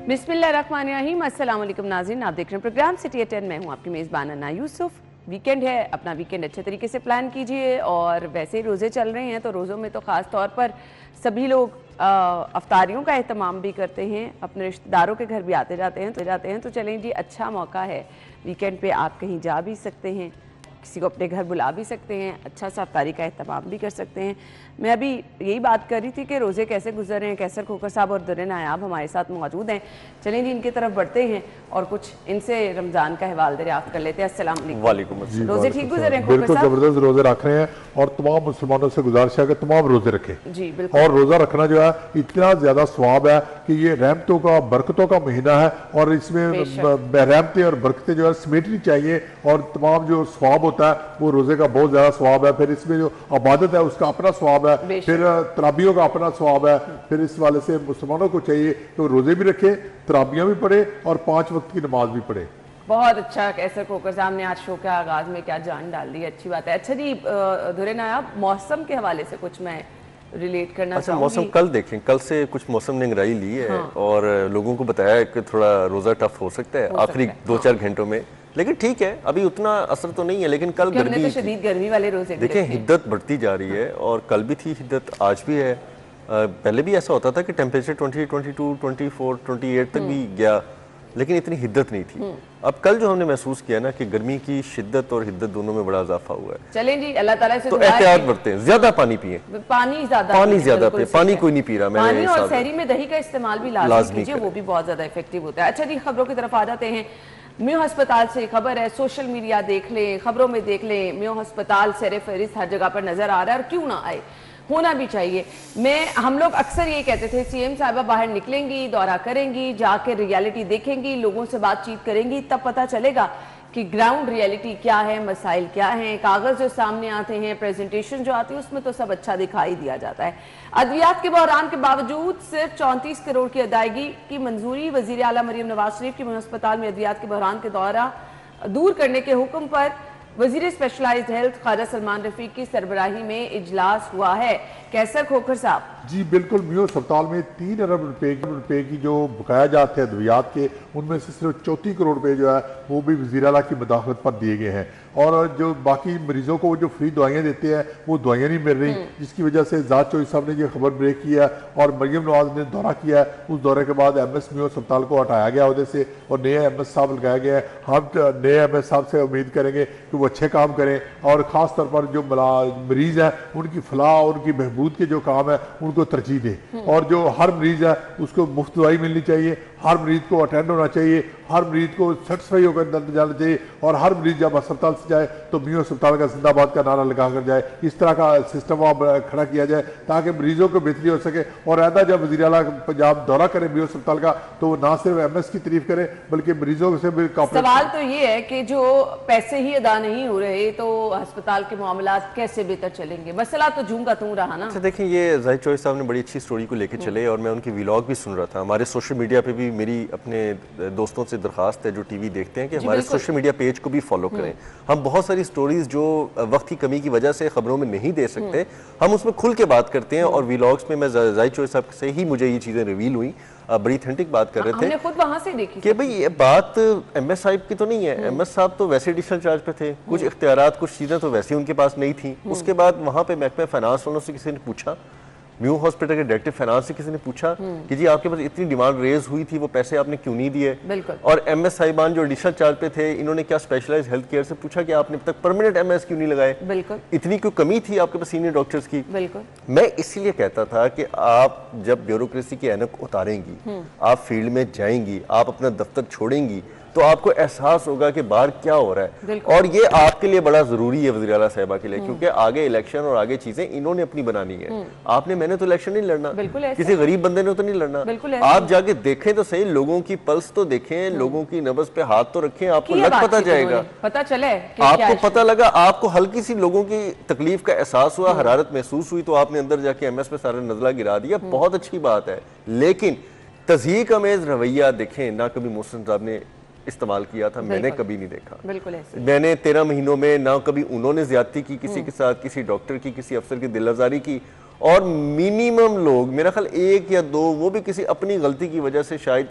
बिस्मिल्लाहिर्रहमानिर्रहीम, अस्सलाम वालेकुम नाज़रीन, आप देख रहे हैं प्रोग्राम सिटी एट 10। मैं हूं आपकी मेज़बान अन्ना यूसुफ। वीकेंड है, अपना वीकेंड अच्छे तरीके से प्लान कीजिए। और वैसे ही रोज़े चल रहे हैं तो रोज़ों में तो ख़ास तौर पर सभी लोग अफ्तारियों का एहतमाम भी करते हैं, अपने रिश्तेदारों के घर भी आते जाते हैं तो चलें जी, अच्छा मौका है। वीकेंड पे आप कहीं जा भी सकते हैं, किसी को अपने घर बुला भी सकते हैं, अच्छा सा अफ्तारी का एहतमाम भी कर सकते हैं। मैं अभी यही बात कर रही थी कि रोज़े कैसे गुजर रहे हैं। कैसर खोखर साहब और दुर्रे नायाब हमारे साथ मौजूद हैं। चलें जी, इनकी तरफ बढ़ते हैं और कुछ इनसे रमज़ान का हवाल दरियाफ्त कर लेते हैं। अस्सलाम वालेकुम। रोज़े ठीक गुजर रहे हैं? बिल्कुल ज़बरदस्त रोज़े रख रहे हैं और तमाम मुसलमानों से गुजारिश है कि तमाम रोज़े रखें जी, बिल्कुल। और रोज़ा रखना जो है इतना ज़्यादा सवाब है कि ये रहमतों का, बरकतों का महीना है और इसमें रहमतें और बरकतें जो है समेटनी चाहिए और तमाम जो सवाब होता है वो रोज़े का बहुत ज़्यादा सवाब है। फिर इसमें जो इबादत है उसका अपना सवाब है, फिर तराबियों का अपना सवाब है। फिर इस वाले से मुसलमानों को चाहिए कि रोज़े भी रखे, तराबियाँ भी पढ़े और 5 वक्त की नमाज भी पढ़े। बहुत अच्छा कैसर खोखर साहब ने आज शो के आगाज में क्या जान डाल दी, अच्छी बात है। अच्छा जी, धुरे नायाब, मौसम के हवाले से कुछ मैं रिलेट करना चाहूंगी। मौसम कल देखें, कल से कुछ मौसम ने अंगड़ाई ली है। हाँ। और लोगों को बताया है कि थोड़ा रोज़ा टफ हो सकता है आखिरी 2-4 घंटों में, लेकिन ठीक है, अभी उतना असर तो नहीं है। लेकिन कल गर्मी तो शदीद गर्मी वाले रोजे देखें, हिद्दत बढ़ती जा रही है और कल भी थी हिद्दत, आज भी है। पहले भी ऐसा होता था कि टेम्परेचर 20, 22, 24, 28 तक भी गया, लेकिन इतनी हिद्दत नहीं थी। अब कल जो हमने महसूस किया ना कि गर्मी की शिद्दत और हिद्दत दोनों में बड़ा इजाफा हुआ है। चलें जी, अल्लाह ताला से तो एहतियात बरतें, ज्यादा पानी पिए, पानी ज्यादा पिए। पानी कोई नहीं पी रहा, पानी और सहरी में दही का इस्तेमाल भी लाजमी कीजिए, वो भी बहुत ज्यादा इफेक्टिव होता है। अच्छा जी, खबरों की तरफ आ जाते हैं। म्यू अस्पताल से खबर है, सोशल मीडिया देख लें, खबरों में देख लें, म्यू अस्पताल सर फहरिस्त हर जगह पर नजर आ रहा है और क्यों ना आए, होना भी चाहिए। हम लोग अक्सर ये कहते थे, सीएम साहिबा बाहर निकलेंगी, दौरा करेंगी, जाकर रियलिटी देखेंगी, लोगों से बातचीत करेंगी, तब पता चलेगा कि ग्राउंड रियलिटी क्या है, मसाइल क्या हैं। कागज जो सामने आते हैं, प्रेजेंटेशन जो आती है, उसमें तो सब अच्छा दिखाई दिया जाता है। अद्वियात के बहरान के बावजूद सिर्फ 34 करोड़ की अदायगी की मंजूरी। वजीर आला मरियम नवाज शरीफ की अस्पताल में अद्वियात के बहरान के दौरा दूर करने के हुक्म पर वजीर स्पेशलाइज्ड हेल्थ ख्वाजा सलमान रफीक की सरबराही में इजलास हुआ है। कैसर खोखर साहब जी बिल्कुल, म्यू अस्पताल में 3 अरब रुपए की जो बकाया जाते हैं अद्वियात के, उनमें से सिर्फ 34 करोड़ रुपए जो है वो भी वज़ीर आला की मदाखलत पर दिए गए हैं। और जो बाकी मरीजों को जो फ्री दवाइयाँ देते हैं वो दवाइयाँ नहीं मिल रही, जिसकी वजह से जात चौधरी साहब ने ये खबर ब्रेक किया और मरियम नवाज ने दौरा किया। उस दौरे के बाद MS म्यू अस्पताल को हटाया गया उधर से और नए MS साहब लगाया गया है। हम नए MS साहब से उम्मीद करेंगे कि वो अच्छे काम करें और ख़ास तौर पर जो मरीज़ हैं उनकी फलाह और उनकी बहबूद के जो काम है उनको तरजीह दे। और जो हर मरीज़ है उसको मुफ्त दवाई मिलनी चाहिए, हर मरीज को अटेंड होना चाहिए, हर मरीज को सेटिस्फाई होकर जाना चाहिए और हर मरीज जब अस्पताल से जाए तो म्यू अस्पताल का जिंदाबाद का नारा लगा कर जाए। इस तरह का सिस्टम वहाँ खड़ा किया जाए ताकि मरीजों को बेहतरी हो सके। और ऐसा जब वज़ीर आला पंजाब दौरा करे म्यू अस्पताल का तो वो ना सिर्फ MS की तारीफ करे बल्कि मरीजों से भी। सवाल तो ये है कि जो पैसे ही अदा नहीं हो रहे तो अस्पताल के मामला कैसे बेहतर चलेंगे? मसला तो जूम का तू रहा ना। अच्छा देखिए, ये जाहिद चौधरी साहब ने बड़ी अच्छी स्टोरी को लेकर चले और मैं उनकी व्लॉग भी सुन रहा था। हमारे सोशल मीडिया पे भी मेरी अपने दोस्तों से दरखास्त है जो टीवी देखते हैं कि हमारे सोशल मीडिया पेज को भी फॉलो करें। हम बहुत सारी स्टोरीज जो वक्त की कमी की वजह से खबरों में नहीं दे सकते, हम उसमें खुल के बात करते हैं और व्लॉग्स में मैं जाहिद चौधरी साहब से ही मुझे ये चीज़ें रिवील हुई। बड़ी ऑथेंटिक बात कर रहे थे, हमने खुद वहां से देखी कि भाई ये बात MS साहब की तो नहीं है। MS साहब तो वैसे एडिशनल चार्ज पे थे, कुछ इख्तियारात, कुछ चीज़ें तो वैसे उनके पास नहीं थी। उसके बाद वहाँ पे महकमे फाइनेंस वालों से किसी ने पूछा, म्यू हॉस्पिटल के डायरेक्टर फाइनेंस से किसी ने पूछा कि जी आपके पास इतनी डिमांड रेज हुई थी, वो पैसे आपने क्यों नहीं दिए? और MS साहिबान जो एडिशनल चार्ज पे थे, इन्होंने क्या स्पेशलाइज्ड हेल्थ केयर से पूछा कि आपने अब तक परमानेंट MS क्यों नहीं लगाए? इतनी क्यों कमी थी आपके पास सीनियर डॉक्टर्स की? मैं इसीलिए कहता था कि आप जब ब्यूरोक्रेसी की ऐनक उतारेंगी, आप फील्ड में जाएंगी, आप अपना दफ्तर छोड़ेंगी तो आपको एहसास होगा कि बाहर क्या हो रहा है। और ये आपके लिए बड़ा जरूरी है वज़ीर आला साहिबा के लिए, क्योंकि आगे इलेक्शन और आगे चीजें इन्होंने अपनी बनानी है। आपने मैंने तो इलेक्शन नहीं लड़ना, किसी गरीब बंदे ने तो नहीं लड़ना। आप जाके देखें तो सही, लोगों की पल्स तो देखें, लोगों की नब्ज पे हाथ तो रखें, आपको लग पता जाएगा, पता चले, आपको पता लगा, आपको हल्की सी लोगों की तकलीफ का एहसास हुआ, हरारत महसूस हुई तो आपने अंदर जाके MS पे सारा नजला गिरा दिया। बहुत अच्छी बात है, लेकिन तज़हीक अमेज रवैया देखें ना कभी मोहसिन साहब ने इस्तेमाल किया था, मैंने कभी नहीं देखा। बिल्कुल ऐसे। मैंने 13 महीनों में ना कभी उन्होंने ज्यादती की किसी के साथ, किसी डॉक्टर की, किसी अफसर की दिल आजारी की, और मिनिमम लोग, मेरा ख्याल 1 या 2, वो भी किसी अपनी गलती की वजह से शायद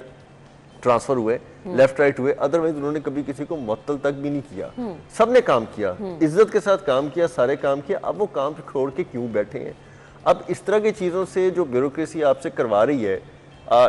ट्रांसफर हुए, लेफ्ट राइट हुए, अदरवाइज उन्होंने कभी किसी को मुअत्तल तक भी नहीं किया। सबने काम किया, इज्जत के साथ काम किया, सारे काम किया। अब वो काम छोड़ के क्यों बैठे हैं? अब इस तरह की चीज़ों से जो ब्यूरोक्रेसी आपसे करवा रही है,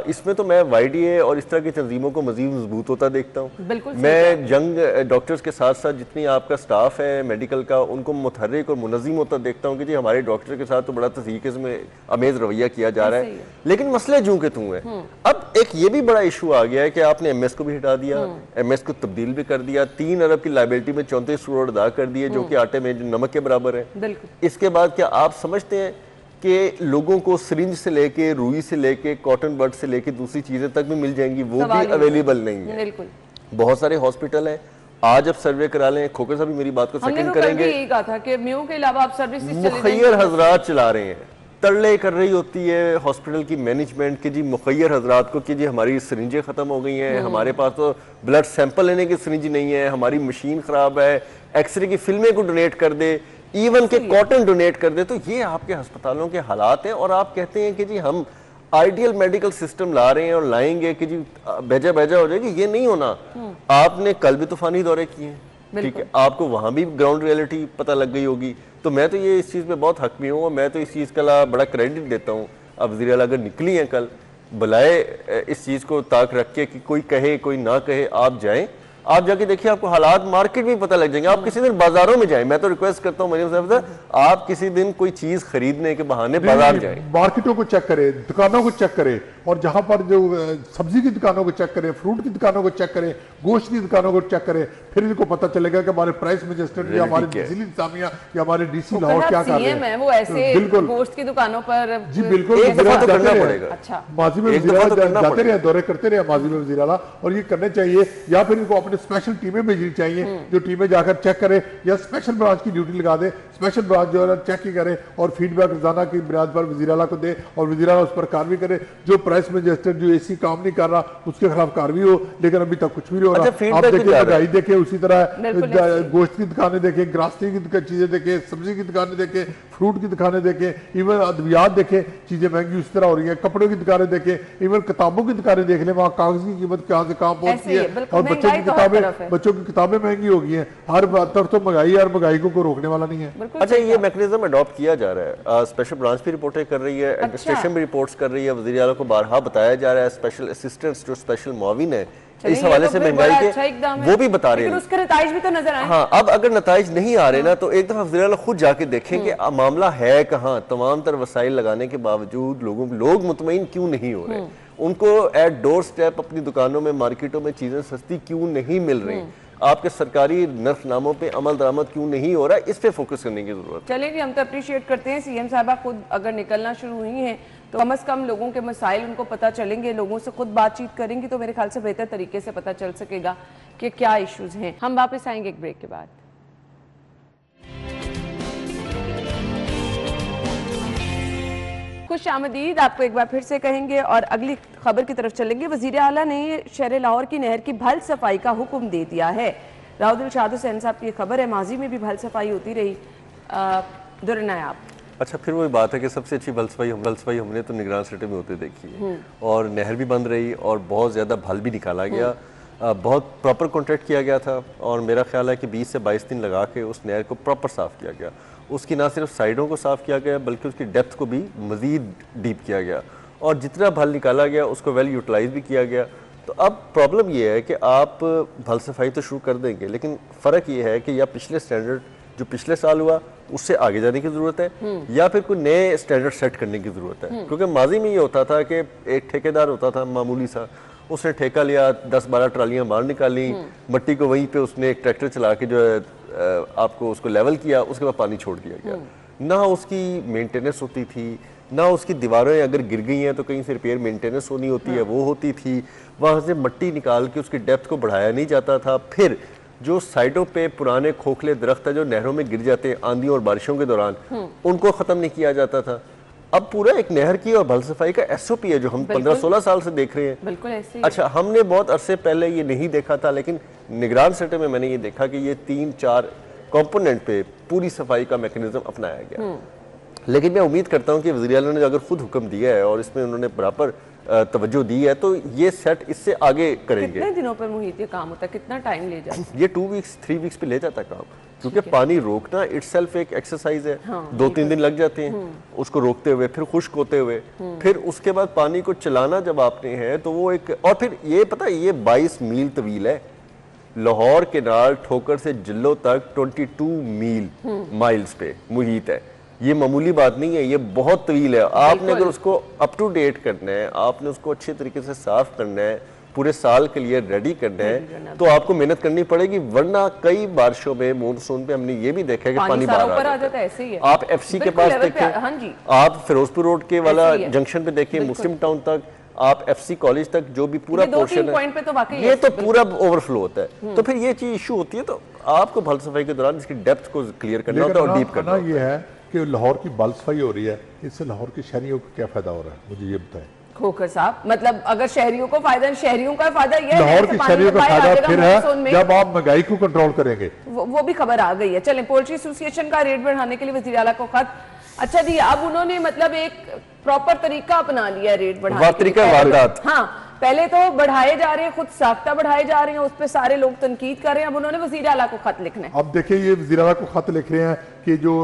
इसमें तो मैं YDA और इस तरह की तंजीमों को मजीद मजबूत होता देखता हूँ। मैं यंग डॉक्टर्स के साथ साथ जितनी आपका स्टाफ है मेडिकल का, उनको मुतहर्रिक और मुनज़्ज़िम होता देखता हूँ कि जी हमारे डॉक्टर के साथ तो बड़ा तरीके से अमेज रवैया किया जा रहा है, लेकिन मसले जूं के तूं है। अब एक ये भी बड़ा इशू आ गया है कि आपने MS को भी हटा दिया, MS को तब्दील भी कर दिया, 3 अरब की लाइबिलिटी में 34 करोड़ अदा कर दिए, जो कि आटे में नमक के बराबर है। इसके बाद क्या आप समझते हैं कि लोगों को सिरिंज से लेके, रुई से लेके, कॉटन बड से लेके दूसरी चीजें तक भी मिल जाएंगी? वो भी अवेलेबल नहीं है। बहुत सारे हॉस्पिटल हैं, आज अब सर्वे करा लें। खोकर साहब भी मेरी बात को सेकंड करेंगे। यही कहा था कि म्यू के अलावा आप सर्विसेज मुखैयर हजरात चला रहे हैं, तरले कर रही होती है हॉस्पिटल की मैनेजमेंट कि जी मुखैयर हजरात को कि जी हमारी सिरिंजें खत्म हो गई हैं, हमारे पास तो ब्लड सैंपल लेने की सिरिंज नहीं है, हमारी मशीन खराब है, एक्सरे की फिल्में को डोनेट कर दे, इवन के कॉटन डोनेट कर दे। तो ये आपके अस्पतालों के हालात हैं और आप कहते हैं कि जी हम आइडियल मेडिकल सिस्टम ला रहे हैं और लाएंगे कि जी भेजा भेजा हो जाएगी। ये नहीं होना। आपने कल भी तूफानी दौरे किए, ठीक है, आपको वहां भी ग्राउंड रियलिटी पता लग गई होगी। तो मैं तो ये इस चीज़ पे बहुत हक में हूँ और मैं तो इस चीज़ का बड़ा क्रेडिट देता हूँ। अब वज़ीर आला अगर निकली हैं कल, बुलाए इस चीज़ को ताक रख के कि कोई कहे कोई ना कहे, आप जाएं, आप जाके देखिए, आपको हालात मार्केट में पता लग जाएंगे। आप किसी दिन बाजारों में जाएं, मैं तो रिक्वेस्ट करता हूं मरीम साहब, आप किसी दिन कोई चीज खरीदने के बहाने बाजार जाएं, मार्केटों को चेक करें, दुकानों को चेक करें, और जहां पर जो सब्जी की दुकानों को चेक करें, फ्रूट की दुकानों को चेक करें, गोश्त की दुकानों को चेक करें, फिर इनको पता चलेगा कि हमारे प्राइस मैजिस्ट्रेट या हमारे जिला इंतजामिया या हमारे DC लाहौर क्या कर रहे हैं। वो ऐसे बिल्कुल गोश्त की दुकानों पर जी बिल्कुल करना पड़ेगा। अच्छा, माजी में जाते रहे, दौरे करते रहे माजी में वज़ीर आला, और ये करने चाहिए। या फिर इनको अपने स्पेशल टीमें भेजनी चाहिए जो टीमें जाकर चेक करें, या स्पेशल ब्रांच की ड्यूटी लगा दे, स्पेशल ब्रांच जो है चेक ही करे और फीडबैक रोजाना की बुनियाद पर वज़ीर आला को दे और वज़ीर आला उस पर कार्रवाई करे। जो प्राइस मैजिस्ट्रेट जो AC काम नहीं कर रहा उसके खिलाफ कार्रवाई हो, लेकिन अभी तक कुछ भी नहीं हो रहा। आप देखिए महंगाई देखे, उसी तरह गोश्त की दुकानें देखे, ग्रासरी की चीजें देखे, सब्जी की दुकानें देखे, फ्रूट की दुकानें देखे, इवन अद्वियात देखे, चीजें महंगी उस तरह हो रही है, कपड़ों की दुकानें देखे, इवन किताबों की दुकानें देख ले, वहाँ कागज की कीमत कहाँ से कहाँ पहुंचती है, और बच्चों की किताबें महंगी हो गई हैं। हर तरफ तो महंगाई, और महंगाई को कोई रोकने वाला नहीं है। अच्छा, ये मैकेनिज्म अडॉप्ट किया जा रहा है, स्पेशल ब्रांच भी रिपोर्टें कर रही है, एडमिनिस्ट्रेशन भी रिपोर्ट्स कर रही है, वज़ीर आला को बारहा बताया जा रहा है, स्पेशल असिस्टेंट्स जो स्पेशल मुआविन है इस हवाले से महंगाई के वो भी बता रहे हैं, उसके नताइज भी तो नजर आए। हाँ, अब अगर नताइज नहीं आ रहे ना, तो एक दफा वज़ीर आला खुद जाके देखें कि मामला है कहाँ। तमाम तर वसाइल लगाने के बावजूद लोग मुतमईन क्यों नहीं हो रहे, उनको एट डोर स्टेप अपनी दुकानों में, मार्केटों में चीजें सस्ती क्यों नहीं मिल रही, आपके सरकारी नर्फनामों पे अमल दरामद क्यों नहीं हो रहा है, इस पे फोकस करने की जरूरत है। चलेंगे, हम तो अप्रिशिएट करते हैं CM साहबा खुद अगर निकलना शुरू हुई हैं तो कम से कम लोगों के मसाइल उनको पता चलेंगे, लोगों से खुद बातचीत करेंगी तो मेरे ख्याल से बेहतर तरीके से पता चल सकेगा कि क्या इश्यूज हैं। हम वापस आएंगे एक ब्रेक के बाद। खुश आमदीद आपको एक बार फिर से कहेंगे और अगली खबर की तरफ चलेंगे। वजीर आला ने शहर लाहौर की नहर की भल सफाई का हुक्म दे दिया है। राउदुल शाद हुसैन साहब की खबर है, माजी में भी भल सफाई होती रही, दुरनाए आप। अच्छा, फिर वही बात है कि सबसे अच्छी भल सफाई हमने तो निगरान सिटी में होते देखी है, और नहर भी बंद रही और बहुत ज़्यादा भल भी निकाला गया, बहुत प्रॉपर कॉन्ट्रैक्ट किया गया था, और मेरा ख्याल है कि 20 से 22 दिन लगा के उस नहर को प्रॉपर साफ़ किया गया। उसकी ना सिर्फ साइडों को साफ़ किया गया बल्कि उसकी डेप्थ को भी मज़ीद डीप किया गया, और जितना भल निकाला गया उसको वेल यूटिलाइज भी किया गया। तो अब प्रॉब्लम ये है कि आप भल सफाई तो शुरू कर देंगे, लेकिन फ़र्क ये है कि या पिछले स्टैंडर्ड जो पिछले साल हुआ उससे आगे जाने की ज़रूरत है, या फिर कोई नए स्टैंडर्ड सेट करने की ज़रूरत है। क्योंकि माजी में ये होता था कि एक ठेकेदार होता था मामूली सा, उसने ठेका लिया, 10-12 ट्रालियाँ बाहर निकाली, मट्टी को वहीं पे उसने एक ट्रैक्टर चला के जो है आपको उसको लेवल किया, उसके बाद पानी छोड़ दिया गया। ना उसकी मेंटेनेंस होती थी, ना उसकी दीवारें अगर गिर गई हैं तो कहीं से रिपेयर मेंटेनेंस होनी होती है, वो होती थी। वहाँ से मट्टी निकाल के उसकी डेप्थ को बढ़ाया नहीं जाता था। फिर जो साइडों पे पुराने खोखले दरख्त है जो नहरों में गिर जाते हैं आंधी और बारिशों के दौरान, उनको ख़त्म नहीं किया जाता था। अब पूरा एक नहर की और भल सफाई का SOP है जो हम 15-16 साल से देख रहे हैं। बिल्कुल ऐसे ही। अच्छा, हमने बहुत अरसे पहले ये नहीं देखा था, लेकिन निगरान सेटे में मैंने ये देखा कि ये 3-4 कंपोनेंट पे पूरी सफाई का मैकेनिज्म अपनाया गया। लेकिन मैं उम्मीद करता हूँ कि वज़ीर आला ने अगर खुद हुक्म दिया है और इसमें उन्होंने बराबर तवज्जो दी है तो ये सेट इससे आगे करेंगे। कितने दिनों पर मुहित ये काम होता है, कितना टाइम ले जाता है? ये 2 वीक्स 3 वीक्स पे ले जाता है काम, क्योंकि पानी रोकना इटसेल्फ एक एक्सरसाइज है। 2-3 दिन लग जाते हैं उसको रोकते हुए, फिर खुश्क होते हुए, फिर उसके बाद पानी को चलाना जब आपने है तो वो एक, और फिर ये पता है ये 22 मील तवील है। लाहौर केनाल ठोकर से जिलो तक 22 मील माइल्स पे मुहित है। ये मामूली बात नहीं है, ये बहुत तवील है। आपने अगर उसको अप टू डेट करना है, आपने उसको अच्छे तरीके से साफ करना है, पूरे साल के लिए रेडी करना है, तो आपको मेहनत करनी पड़ेगी। वरना कई बारिशों में मानसून पे हमने ये भी देखा है कि पानी बाहर आ जाता है। ऐसे ही है। आप एफसी के पास देखें, आप फिरोजपुर रोड के वाला जंक्शन पे देखें, मुस्लिम टाउन तक, आप एफसी कॉलेज तक, जो भी पूरा पोर्शन है ये तो पूरा ओवरफ्लो होता है। तो फिर ये चीज इशू होती है, तो आपको भल सफाई के दौरान इसकी डेप्थ को क्लियर करना होता है और डीप करना। ये है कि लाहौर की बल सफाई हो रही है, इससे लाहौर के शहरियों को क्या फायदा हो रहा है, मुझे ये बताएं। खोखर साहब, मतलब अगर शहरियों को फायदा, शहरियों का फायदा ये है, लाहौर के शहरियों का फायदा फिर है जब आप महंगाई को कंट्रोल करेंगे। वो भी खबर आ गई है। चलें, पोल्ट्री एसोसिएशन का रेट बढ़ाने के लिए वज़ीर आला को खत। अच्छा जी, अब उन्होंने मतलब एक प्रॉपर तरीका अपना लिया रेट बढ़ाने का। हाँ, पहले तो बढ़ाए जा रहे हैं, खुद साख्ता बढ़ाए जा रहे हैं, उस पर सारे लोग तनकीद कर रहे हैं। अब उन्होंने वज़ीर आला को खत लिखना है। अब देखिए, ये वज़ीर आला को खत लिख रहे हैं कि जो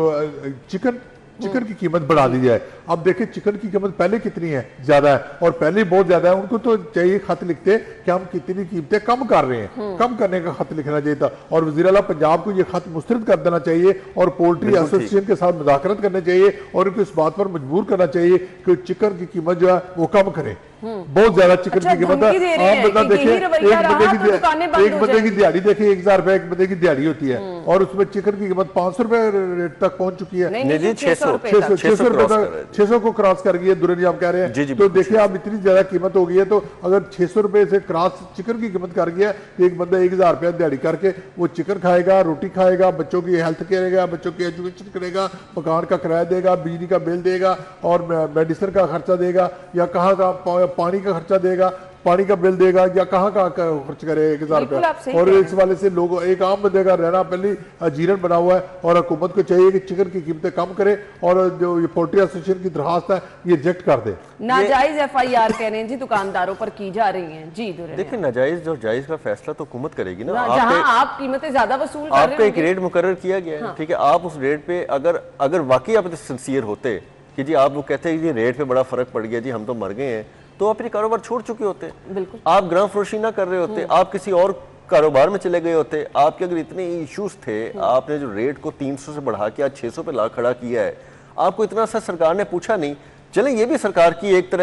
चिकन की कीमत बढ़ा दी जाए। अब देखिए चिकन की कीमत पहले कितनी है, ज्यादा है, और पहले बहुत ज्यादा है। उनको तो चाहिए खत लिखते कि हम कितनी कीमतें कम कर रहे हैं, कम करने का खत लिखना चाहिए था। और वज़ीर आला पंजाब को ये खत मुस्तरद कर देना चाहिए और पोल्ट्री एसोसिएशन के साथ मुज़ाकरत करने चाहिए और उनको इस बात पर मजबूर करना चाहिए कि चिकन की कीमत जो है वो कम करें। बहुत ज्यादा चिकन की कीमत है। आम बंदा देखिए, एक बंदे की दिहाड़ी देखिए 1000 रुपए एक बंदे की दिहाड़ी होती है, और उसमें चिकन की कीमत 500 रुपए रेट तक पहुंच चुकी है। 600 रुपए तक, 600 को क्रॉस कर गई है दुनिया, आप कह रहे हैं। तो देखिए अब इतनी ज्यादा कीमत हो गई है, तो अगर 600 रुपए से क्रॉस चिकन की कीमत कर गया, एक बंदा 1000 रुपया दिहाड़ी करके वो चिकन खाएगा, रोटी खाएगा, बच्चों की हेल्थ करेगा, बच्चों की एजुकेशन करेगा, मकान का किराया देगा, बिजली का बिल देगा, और मेडिसिन का खर्चा देगा, या कहाँ का पानी का खर्चा देगा, पानी का बिल देगा, या कहाँ खर्च करे 1000 रुपया। और इस वाले से लोगों, एक आम बंदे का रहना पहले अजीरन बना हुआ है, और हुकूमत को चाहिए कि चिकन की कीमतें कम करे, और जो ये पोल्ट्री एसोसिएशन की दरखास्त है ये रिजेक्ट कर दे। नाजायज FIR कह रहे हैं जी, दुकानदारों पर की जा रही है जी। देखिए नाजायज जो जायज का फैसला तो हुकूमत करेगी ना। जहां आप कीमतें ज्यादा वसूल कर रहे हैं, आपका एक रेट मुकर्रर किया गया है, ठीक है। आप उस रेट पे अगर वाकई आप सिंसियर होते कि जी आप वो कहते हैं कि रेट पे बड़ा फर्क पड़ गया जी, हम तो मर गए हैं, तो अपने कारोबार छोड़ चुके होते। बिल्कुल, आप ग्राम फरोशी ना कर रहे होते, आप किसी और कारोबार में चले गए होते। आपके अगर इतने इश्यूज थे, आपने जो रेट को 300 से बढ़ा के आज 600 पे ला खड़ा किया है, आपको इतना सा सरकार ने पूछा नहीं। चले ये भी सरकार की एक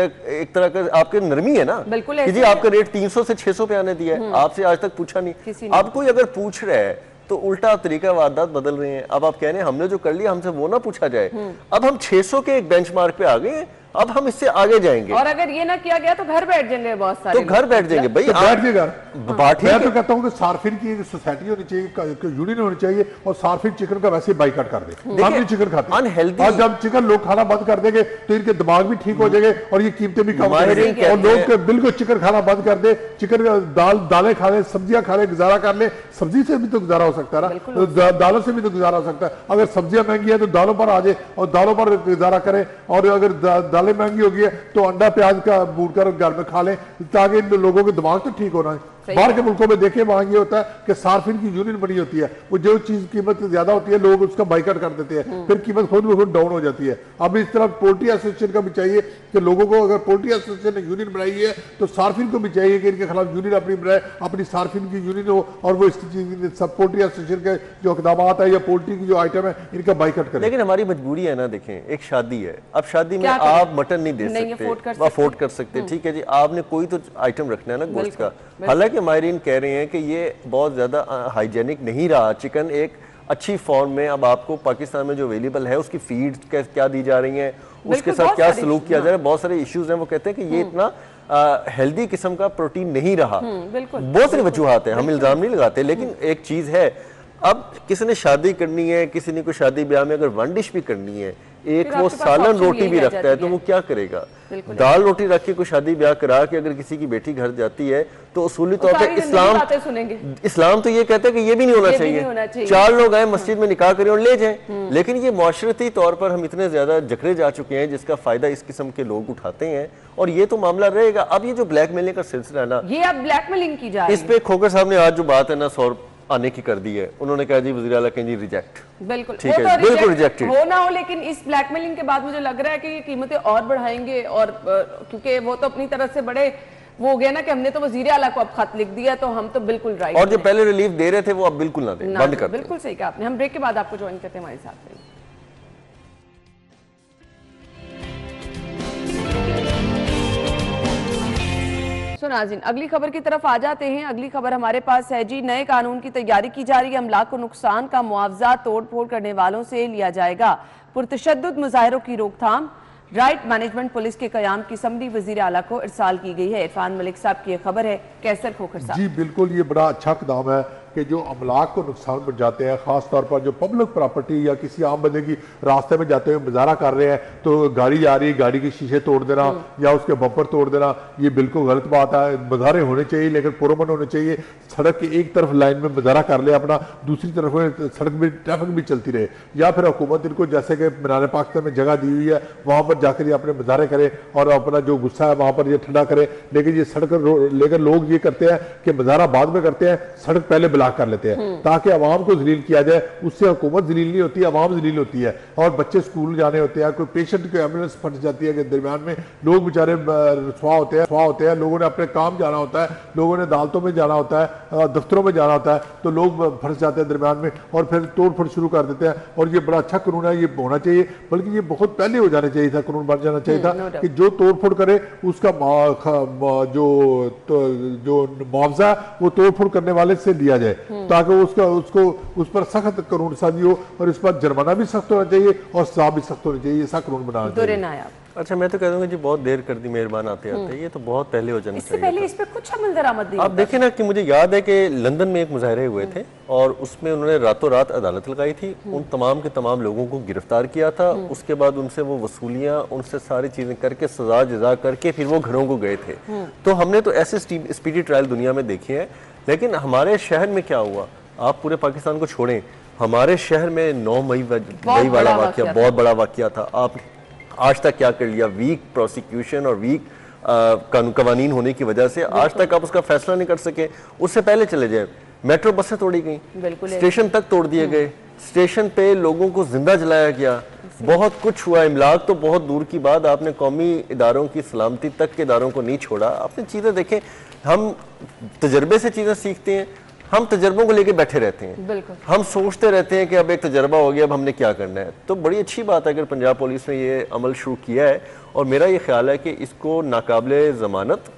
तरह का आपके नरमी है ना कि जी आपका रेट 300 से 600 पे आने दिया है, आपसे आज तक पूछा नहीं। अब कोई अगर पूछ रहा है तो उल्टा तरीका वारदात बदल रहे हैं। अब आप कह रहे हैं हमने जो कर लिया हमसे वो ना पूछा जाए। अब हम 600 के एक बेंचमार्क पे आ गए हैं, अब हम इससे आगे जाएंगे। और अगर ये ना किया गया तो घर बैठ जाएंगे बहुत सारे, तो घर बैठ जाएंगे भाई, बैठिएगा। मैं तो कहता हूँ कि सार्फिन की सोसाइटी होनी चाहिए, यूनियन होनी चाहिए, और सार्फिन चिकन का वैसे बाइकाट कर दे। हम भी चिकन खाते हैं अनहेल्दी, और जब चिकन लोग खाना बंद कर देंगे तो इनके दिमाग भी ठीक हो जाएंगे और ये कीमतें भी कम करेंगे, और लोग बिल्कुल चिकन खाना बंद कर दे, चिकन दालें खा ले, सब्जियां खा ले, गुजारा कर ले। सब्जी से भी तो गुजारा हो सकता है ना, दालों से भी तो गुजारा हो सकता है। अगर सब्जियां महंगी है तो दालों पर आ जाए और दालों पर गुजारा करें, और अगर दालें महंगी होगी है तो अंडा प्याज का भून कर घर में खा लें, ताकि लोगों के दिमाग तो ठीक होना है। बाहर के मुल्कों में देखे वहां ये होता है कि सार्फिन की यूनियन बनी होती है, वो जो चीज कीमत ज्यादा होती है लोग उसका बाइकाट कर देते हैं, फिर कीमत खुद ब खुद डाउन हो जाती है। अब इस तरह पोल्ट्री एसोसिएशन का भी चाहिए कि लोगों को, अगर पोल्ट्री एसोसिएशन ने यूनियन बनाई है तो सार्फिन को भी चाहिए कि इनके खिलाफ यूनियन अपनी बनाए, अपनी सार्फिन की यूनियन हो, और वो सब पोल्ट्री एसोसिएशन के जो इकदाम है या पोल्ट्री की जो आइटम है इनका बाइकाट करें। लेकिन हमारी मजबूरी है ना, देखें एक शादी है, अब शादी में आप मटन नहीं दे सकते, अफोर्ड कर सकते, ठीक है जी, आपने कोई तो आइटम रखना है ना गोश्त का। हालांकि माहिरीन कह रहे हैं कि ये बहुत ज्यादा हाइजेनिक नहीं रहा चिकन, एक अच्छी फॉर्म में अब आपको पाकिस्तान में जो अवेलेबल है उसकी फीड क्या दी जा रही है, उसके साथ क्या सलूक किया जा रहा है, बहुत सारे इश्यूज हैं। वो कहते हैं कि ये इतना हेल्दी किस्म का प्रोटीन नहीं रहा। बहुत सारी वजूहात है, हम इल्जाम नहीं लगाते, लेकिन एक चीज है, अब किसी ने शादी करनी है, किसी ने कोई शादी ब्याह में अगर वन डिश भी करनी है, एक फिर वो आपके पास सालन option रोटी यही भी रह रखता है जाती तो है। वो क्या करेगा? बिल्कुल। दाल रोटी रख के कोई शादी ब्याह करा के अगर किसी की बेटी घर जाती है तो उसूली तौर सारी पे जिंदगी बातें सुनेंगे। इस्लाम तो ये कहता है कि ये भी नहीं होना ये भी नहीं होना चाहिए। चाहिए। 4 लोग आए मस्जिद में निकाह करें और ले जाएं, लेकिन ये मुआशरती तौर पर हम इतने ज्यादा जकड़े जा चुके हैं जिसका फायदा इस किस्म के लोग उठाते हैं और ये तो मामला रहेगा। अब ये जो ब्लैकमेलिंग का सिलसिला है ना, ये अब ब्लैकमेलिंग की जा रही इस पे खोकर साहब ने आज जो बात है ना 100 आने की कर दी है। उन्होंने कहा जी वज़ीर आला कहें जी रिजेक्ट। बिल्कुल ठीक वो है, तो बिल्कुल रिजेक्ट rejected। हो ना हो, लेकिन इस ब्लैकमेलिंग के बाद मुझे लग रहा है कि ये कीमतें और बढ़ाएंगे और क्योंकि वो तो अपनी तरफ से बड़े वो हो गया ना कि हमने तो वजीर आला को अब खत लिख दिया तो हम तो बिल्कुल राइट और जो पहले रिलीफ दे रहे थे वो अब बिल्कुल ना दें, बंद कर दें। बिल्कुल सही कहा आपने। हम ब्रेक के बाद आपको ज्वाइन करते हैं हमारे साथ में। सो नाज़रीन, अगली खबर की तरफ आ जाते हैं। अगली खबर हमारे पास है जी, नए कानून की तैयारी की जा रही है। अमलाक को नुकसान का मुआवजा तोड़ फोड़ करने वालों से लिया जाएगा। पुरतशद्दुद मुजाहिरों की रोकथाम, राइट मैनेजमेंट पुलिस के कयाम की समरी वजीर आला को इरसाल की गई है। इरफान मलिक साहब की खबर है, कैसर खोखर साहब। जी बिल्कुल, ये बड़ा अच्छा कदम है कि जो अमलाक को नुकसान पहुंचाते हैं, खास तौर पर जो पब्लिक प्रॉपर्टी या किसी आम बंदे की रास्ते में जाते हुए मुजाहरा कर रहे हैं तो गाड़ी जा रही है, गाड़ी के शीशे तोड़ देना या उसके बम्पर तोड़ देना, ये बिल्कुल गलत बात है। मुजाहरे होने चाहिए लेकिन पुरअमन होने चाहिए। सड़क की एक तरफ लाइन में मुजाहरा कर ले अपना, दूसरी तरफ में सड़क में ट्रैफिक भी चलती रहे, या फिर हुकूमत इनको जैसे कि मीनार पाकिस्तान में जगह दी हुई है वहां पर जाकर ये अपने मुजाहरे करें और अपना जो गुस्सा है वहां पर ये ठंडा करें। लेकिन ये सड़क लेकर लोग ये करते हैं कि मुजाहरा बाद में करते हैं, सड़क पहले ब्लॉक कर लेते हैं ताकि अवाम को जलील किया जाए। उससे हुकूमत जलील नहीं होती, अवाम जलील होती है। और बच्चे स्कूल जाने होते हैं, कोई पेशेंट को एम्बुलेंस फंस जाती है कि दरमियान में लोग बेचारे रसवा होते हैं। लोगों ने अपने काम जाना होता है, लोगों ने अदालतों में जाना होता है, दफ्तरों में जाना होता है, तो लोग फंस जाते हैं दरमियान में और फिर तोड़ फोड़ शुरू कर देते हैं। और ये बड़ा अच्छा कानून है, ये होना चाहिए, बल्कि ये बहुत पहले हो जाना चाहिए था, कानून बन जाना चाहिए था कि जो तोड़ फोड़ करे उसका जो मुआवजा वो तोड़ फोड़ करने वाले से लिया जाए ताकि उसको उस पर सख्त कानून साजी हो और इस पर जुर्माना भी सख्त होना चाहिए और सजा भी सख्त होनी चाहिए। ऐसा कानून बनाना चाहिए। अच्छा, मैं तो कह दूंगा जी बहुत देर कर दी मेहरबान आते आते, ये तो बहुत पहले हो जाना इससे चाहिए पहले इस पे कुछ अमल दरामद नहीं आप देखें ना कि मुझे याद है कि लंदन में एक मुजाहरे हुए थे और उसमें उन्होंने रातों रात अदालत लगाई थी, उन तमाम के तमाम लोगों को गिरफ्तार किया था। उसके बाद उनसे वो वसूलियां, उनसे सारी चीजें करके सजा जजा करके फिर वो घरों को गए थे। तो हमने तो ऐसे स्पीडी ट्रायल दुनिया में देखे हैं, लेकिन हमारे शहर में क्या हुआ? आप पूरे पाकिस्तान को छोड़ें, हमारे शहर में 9 मई वाला वाकया बहुत बड़ा वाकया था। आप आज तक क्या कर लिया? वीक प्रोसिक्यूशन और वीक कवानीन होने की वजह से आज तक आप उसका फैसला नहीं कर सके। उससे पहले चले जाए, मेट्रो बसें तोड़ी गई, स्टेशन तक तोड़ दिए गए, स्टेशन पे लोगों को जिंदा जलाया गया, बहुत कुछ हुआ। इमलाक तो बहुत दूर की बात, आपने कौमी इदारों की सलामती तक के इदारों को नहीं छोड़ा। आपने चीज़ें देखें, हम तजर्बे से चीज़ें सीखते हैं, हम तजर्बों को लेके बैठे रहते हैं, हम सोचते रहते हैं कि अब एक तजर्बा हो गया, अब हमने क्या करना है। तो बड़ी अच्छी बात है अगर पंजाब पुलिस ने ये अमल शुरू किया है और मेरा ये ख्याल है कि इसको नाकाबिले जमानत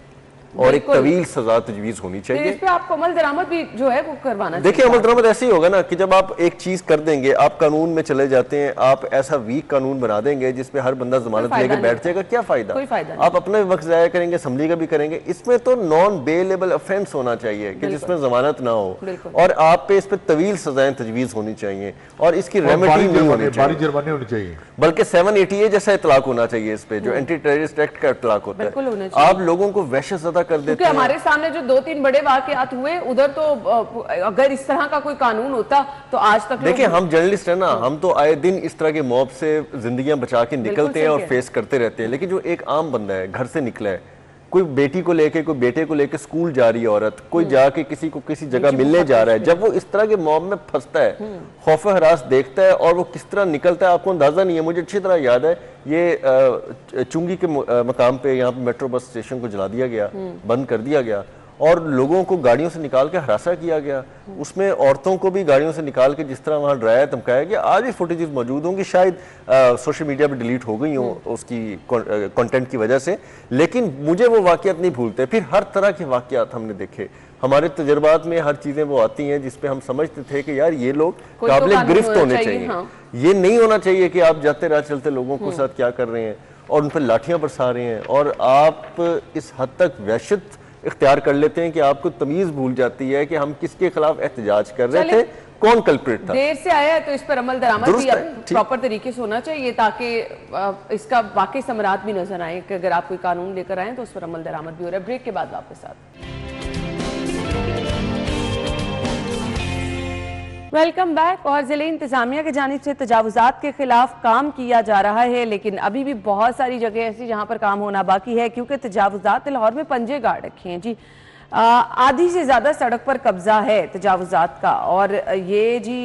और एक तवील सजा तजवीज होनी चाहिए। इस पे आपको अमल दरामद भी जो है वो करवाना चाहिए। देखिए, अमल दरामद ऐसे ही होगा ना कि जब आप एक चीज कर देंगे, आप कानून में चले जाते हैं, आप ऐसा वीक कानून बना देंगे जिसमें हर बंदा जमानत लेके बैठ जाएगा, क्या फायदा? आप अपना भी वक्त जाया करेंगे, असम्बली का भी करेंगे। इसमें तो नॉन बेलेबल ऑफेंस होना चाहिए कि जिसमें जमानत ना हो और आप पे इस पे तवील सजाएं तजवीज होनी चाहिए और इसकी रेमेडी नहीं होनी चाहिए, बल्कि 780A जैसा इतलाक होना चाहिए इस पे, जो एंटी टेररिस्ट एक्ट का इतलाक होता है। आप लोगों को वहशत ज़दा कर देते हैं। हमारे सामने जो 2-3 बड़े वाकयात हुए उधर तो अगर इस तरह का कोई कानून होता तो आज तक देखिए, हम जर्नलिस्ट है ना, हम तो आए दिन इस तरह के मॉब से जिंदगियां बचा के निकलते हैं और फेस करते रहते हैं। लेकिन जो एक आम बंदा है, घर से निकला है, कोई बेटी को लेके, कोई बेटे को लेके स्कूल जा रही है औरत, कोई जाके किसी को किसी जगह मिलने जा रहा है, जब वो इस तरह के मॉब में फंसता है, खौफ हरास देखता है और वो किस तरह निकलता है, आपको अंदाजा नहीं है। मुझे अच्छी तरह याद है, ये चुंगी के मकाम पे यहाँ पे मेट्रो बस स्टेशन को जला दिया गया, बंद कर दिया गया और लोगों को गाड़ियों से निकाल के हरासा किया गया। उसमें औरतों को भी गाड़ियों से निकाल के जिस तरह वहां डराया धमकाया गया। आज भी फुटेजेस मौजूद होंगी, शायद सोशल मीडिया पे डिलीट हो गई हो उसकी कंटेंट की वजह से, लेकिन मुझे वो वाकयात नहीं भूलते। फिर हर तरह के वाकयात हमने देखे, हमारे तजर्बात में हर चीजें वो आती हैं जिसपे हम समझते थे कि यार ये लोग काबिल गिरफ्त होने चाहिए। ये नहीं होना चाहिए कि आप जाते राह चलते लोगों के साथ क्या कर रहे हैं और उन पर लाठियां बरसा रहे हैं और आप इस हद तक वहशत इख्तियार कर लेते हैं कि आपको तमीज भूल जाती है कि हम किसके खिलाफ एहतजाज कर रहे थे, कौन कल्प्रिट था? देर से आया है तो इस पर अमल दरामद भी प्रॉपर तरीके से होना चाहिए ताकि इसका वाकई समरात भी नजर आए कि अगर आप कोई कानून लेकर आए तो उस पर अमल दरामद भी हो रहा है। ब्रेक के बाद वापस आते हैं। Welcome back. और जिले इंतजामिया की जानिब से तजावुजात के खिलाफ काम किया जा रहा है, लेकिन अभी भी बहुत सारी जगह ऐसी जहां पर काम होना बाकी है, क्योंकि तजावुजात लाहौर में पंजे गाड़ रखे हैं जी। आधी से ज्यादा सड़क पर कब्जा है तजावुजात का, और ये जी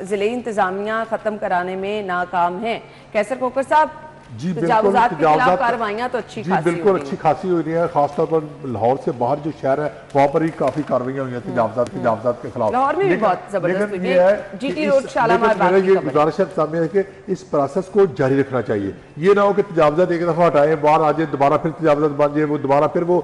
जिले इंतजामिया खत्म कराने में नाकाम है। कैसर कोकर साहब, जी तजावुजात के खिलाफ कार्रवाइयां तो अच्छी जी बिल्कुल अच्छी खासी हो रही है। खासतौर पर लाहौर से बाहर जो शहर है वहाँ पर ही काफी कार्रवाइयां हुई हैं तजावुजात के खिलाफ। लाहौर में भी बहुत जबरदस्त हुई है। जीटी रोड शालामार बाग की ये गुजारिश है कि इस प्रोसेस को जारी रखना चाहिए। ये ना हो कि तजावुजात एक दफा हटाए, बाहर आ जाए, दोबारा फिर तजावुजात बन जाए, वो दोबारा फिर वो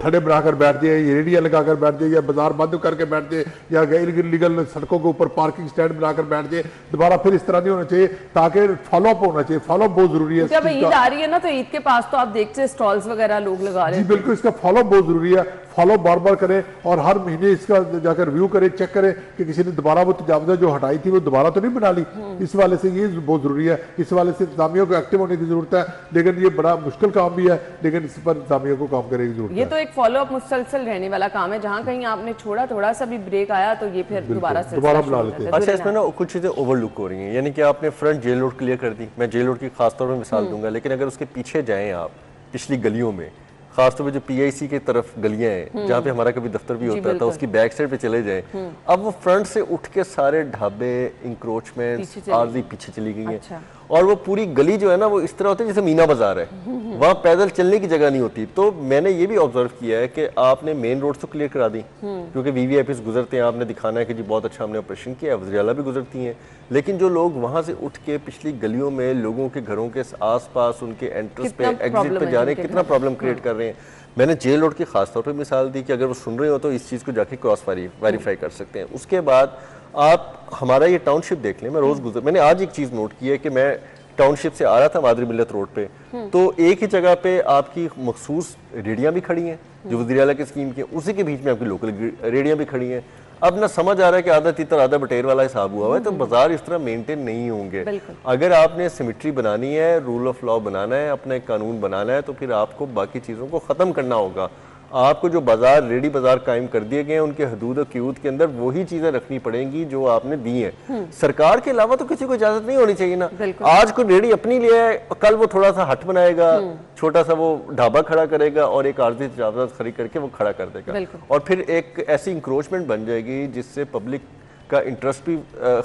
थड़े बनाकर बैठ जाए, रेडियां लगाकर बैठ जाए, या बाजार बंद करके बैठ जाए, या इलीगल सड़कों के ऊपर पार्किंग स्टैंड बनाकर बैठ जाए। दोबारा फिर इस तरह नहीं होना चाहिए, ताकि फॉलोअप होना चाहिए। फॉलोअप बहुत जरूरी है। जब ईद आ रही है ना, तो ईद के पास तो आप देखते हैं स्टॉल्स वगैरह लोग लगा रहे हैं। जी बिल्कुल, इसका फॉलोअप बहुत जरूरी है। फॉलो बार बार करें और हर महीने इसका जाकर रिव्यू करें, चेक करें कि किसी ने दोबारा वो तजावुज़ जो हटाई थी वो दोबारा तो नहीं बना ली। इस वाले से ये बहुत जरूरी है। इस वाले से इंतजामिया को एक्टिव होने की जरूरत है, लेकिन ये बड़ा मुश्किल काम भी है, लेकिन इस पर इंतजामिया को काम करने की जरूरत है। ये तो एक फॉलो अप मुसलसल रहने वाला काम है। जहाँ कहीं आपने छोड़ा, थोड़ा सा भी ब्रेक आया तो ये फिर दोबारा बना लेते हैं। अच्छा, इसमें ना कुछ चीजें ओवरलुक हो रही हैं, यानी कि आपने फ्रंट जेल रोड क्लियर कर दी। मैं जेल रोड की खासतौर पर मिसाल दूंगा, लेकिन अगर उसके पीछे जाएं आप पिछली गलियों में, खासतौर पे जो पीआईसी की तरफ गलियां हैं जहाँ पे हमारा कभी दफ्तर भी होता था, उसकी बैक साइड पे चले जाएं, अब वो फ्रंट से उठ के सारे ढाबे, इंक्रोचमेंट आर्जी पीछे चली गई हैं। और वो पूरी गली जो है ना, वो इस तरह होती है जैसे मीना बाजार है, वहाँ पैदल चलने की जगह नहीं होती। तो मैंने ये भी ऑब्जर्व किया है कि आपने मेन रोड तो क्लियर करा दी, क्योंकि वीवीआईपीस गुजरते हैं, आपने दिखाना है कि जी बहुत अच्छा हमने ऑपरेशन किया है, वज़ीर-ए-आला भी गुजरती हैं, लेकिन जो लोग वहाँ से उठ के पिछली गलियों में लोगों के घरों के आसपास उनके एंट्रेंस पे, एग्जिट पे जा रहे हैं, कितना प्रॉब्लम क्रिएट कर रहे हैं। मैंने जेल रोड की खासतौर पर मिसाल दी कि अगर वो सुन रहे हो तो इस चीज़ को जाके क्रॉस वेरीफाई कर सकते हैं। उसके बाद आप हमारा ये टाउनशिप देख लें, मैं रोज़ मैंने आज एक चीज़ नोट की है कि मैं टाउनशिप से आ रहा था मादरी मिल्लत रोड पे, तो एक ही जगह पे आपकी मखसूस रेडियां भी खड़ी हैं जो वज़ीर-ए-आला की स्कीम की, उसी के बीच में आपकी लोकल रेडियां भी खड़ी हैं। अब ना समझ आ रहा है कि आधा तीतर आधा बटेर वाला हिसाब हुआ है, तो बाजार इस तरह मेंटेन नहीं होंगे। अगर आपने सिमेट्री बनानी है, रूल ऑफ लॉ बनाना है, अपना एक कानून बनाना है, तो फिर आपको बाकी चीज़ों को ख़त्म करना होगा। आपको जो बाजार, रेडी बाजार कायम कर दिए गए हैं, उनके हदूद और क़यूद के अंदर वही चीजें रखनी पड़ेंगी जो आपने दी हैं। सरकार के अलावा तो किसी को इजाजत नहीं होनी चाहिए ना। आज को रेडी अपनी लिए है, कल वो थोड़ा सा हट बनाएगा, छोटा सा वो ढाबा खड़ा करेगा और एक आर्जी तजावुज़ात खड़ी करके वो खड़ा कर देगा, और फिर एक ऐसी इंक्रोचमेंट बन जाएगी जिससे पब्लिक का इंटरेस्ट भी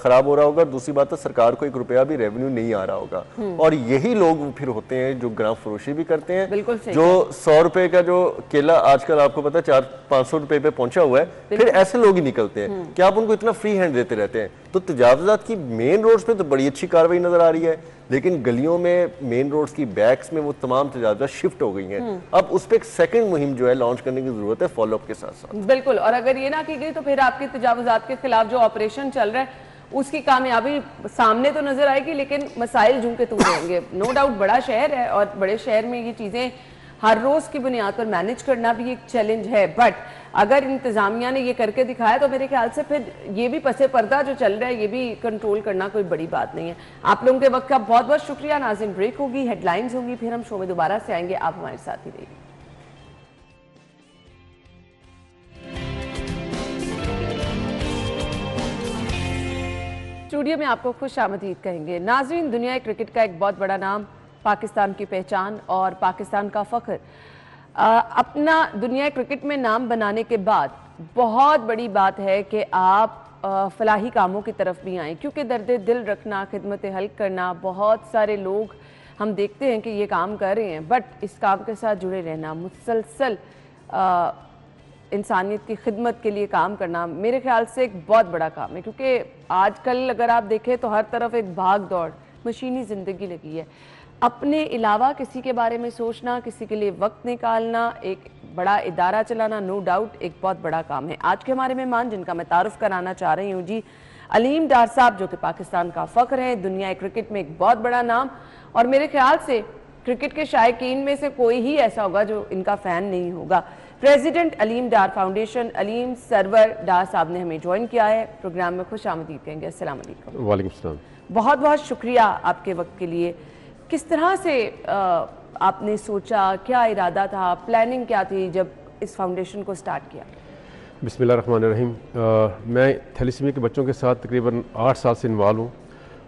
खराब हो रहा होगा। दूसरी बात है सरकार को 1 रुपया भी रेवेन्यू नहीं आ रहा होगा, और यही लोग फिर होते हैं जो ग्राम फरोशी भी करते हैं, जो 100 रुपए का जो केला आजकल आपको पता है 400-500 रुपए पे पहुंचा हुआ है, फिर ऐसे लोग ही निकलते हैं कि आप उनको इतना फ्री हैंड देते रहते हैं। तो तजावुज़ात की मेन रोड्स पे तो बड़ी अच्छी कार्रवाई नजर आ रही है, लेकिन गलियों में, मेन रोड्स की बैक्स में वो तमाम तजावुज़ात शिफ्ट हो गई हैं। अब उस पर एक सेकंड मुहिम जो है लॉन्च करने की जरूरत है, फॉलोअप के साथ साथ। बिल्कुल, और अगर ये ना की गई तो फिर आपके तजावुज़ात के खिलाफ जो ऑपरेशन चल रहा है उसकी कामयाबी सामने तो नजर आएगी, लेकिन मसाइल झूम के तुम रहेंगे। नो डाउट बड़ा शहर है, और बड़े शहर में ये चीजें हर रोज की बुनियाद पर मैनेज करना भी एक चैलेंज है, बट अगर इंतजामिया ने ये करके दिखाया तो मेरे ख्याल से फिर ये भी पसे पर्दा जो चल रहा है ये भी कंट्रोल करना कोई बड़ी बात नहीं है। आप लोगों के वक्त का बहुत बहुत शुक्रिया। नाज़रीन, ब्रेक होगी, हेडलाइंस होंगी, फिर हम शो में दोबारा से आएंगे, आप हमारे साथ ही रहिए। स्टूडियो में आपको खुश आमदीद कहेंगे। नाज़रीन, दुनिया क्रिकेट का एक बहुत बड़ा नाम, पाकिस्तान की पहचान और पाकिस्तान का फख्र, अपना दुनिया क्रिकेट में नाम बनाने के बाद बहुत बड़ी बात है कि आप फलाही कामों की तरफ भी आएँ, क्योंकि दर्द दिल रखना, खिदमत हल्क करना, बहुत सारे लोग हम देखते हैं कि ये काम कर रहे हैं, बट इस काम के साथ जुड़े रहना, मुसलसल इंसानियत की खिदमत के लिए काम करना मेरे ख्याल से एक बहुत बड़ा काम है। क्योंकि आजकल अगर आप देखें तो हर तरफ एक भाग दौड़, मशीनी ज़िंदगी लगी है। अपने अलावा किसी के बारे में सोचना, किसी के लिए वक्त निकालना, एक बड़ा इदारा चलाना, नो डाउट एक बहुत बड़ा काम है। आज के हमारे मेहमान जिनका मैं तारुफ कराना चाह रही हूँ जी, अलीम डार साहब, जो कि पाकिस्तान का फ़ख्र है, दुनिया क्रिकेट में एक बहुत बड़ा नाम, और मेरे ख्याल से क्रिकेट के शायकीन में से कोई ही ऐसा होगा जो इनका फ़ैन नहीं होगा। प्रेसिडेंट अलीम डार फाउंडेशन अलीम सरवर डार साहब ने हमें ज्वाइन किया है। प्रोग्राम में खुश आमदीद कहेंगे। अस्सलाम वालेकुम। वालेकुम सलाम। बहुत बहुत शुक्रिया आपके वक्त के लिए। किस तरह से आपने सोचा, क्या इरादा था, प्लानिंग क्या थी जब इस फाउंडेशन को स्टार्ट किया? बिस्मिल्लाहिर्रहमानिर्रहीम। मैं थैलेसीमिया के बच्चों के साथ तकरीबन 8 साल से इन्वॉल्व हूँ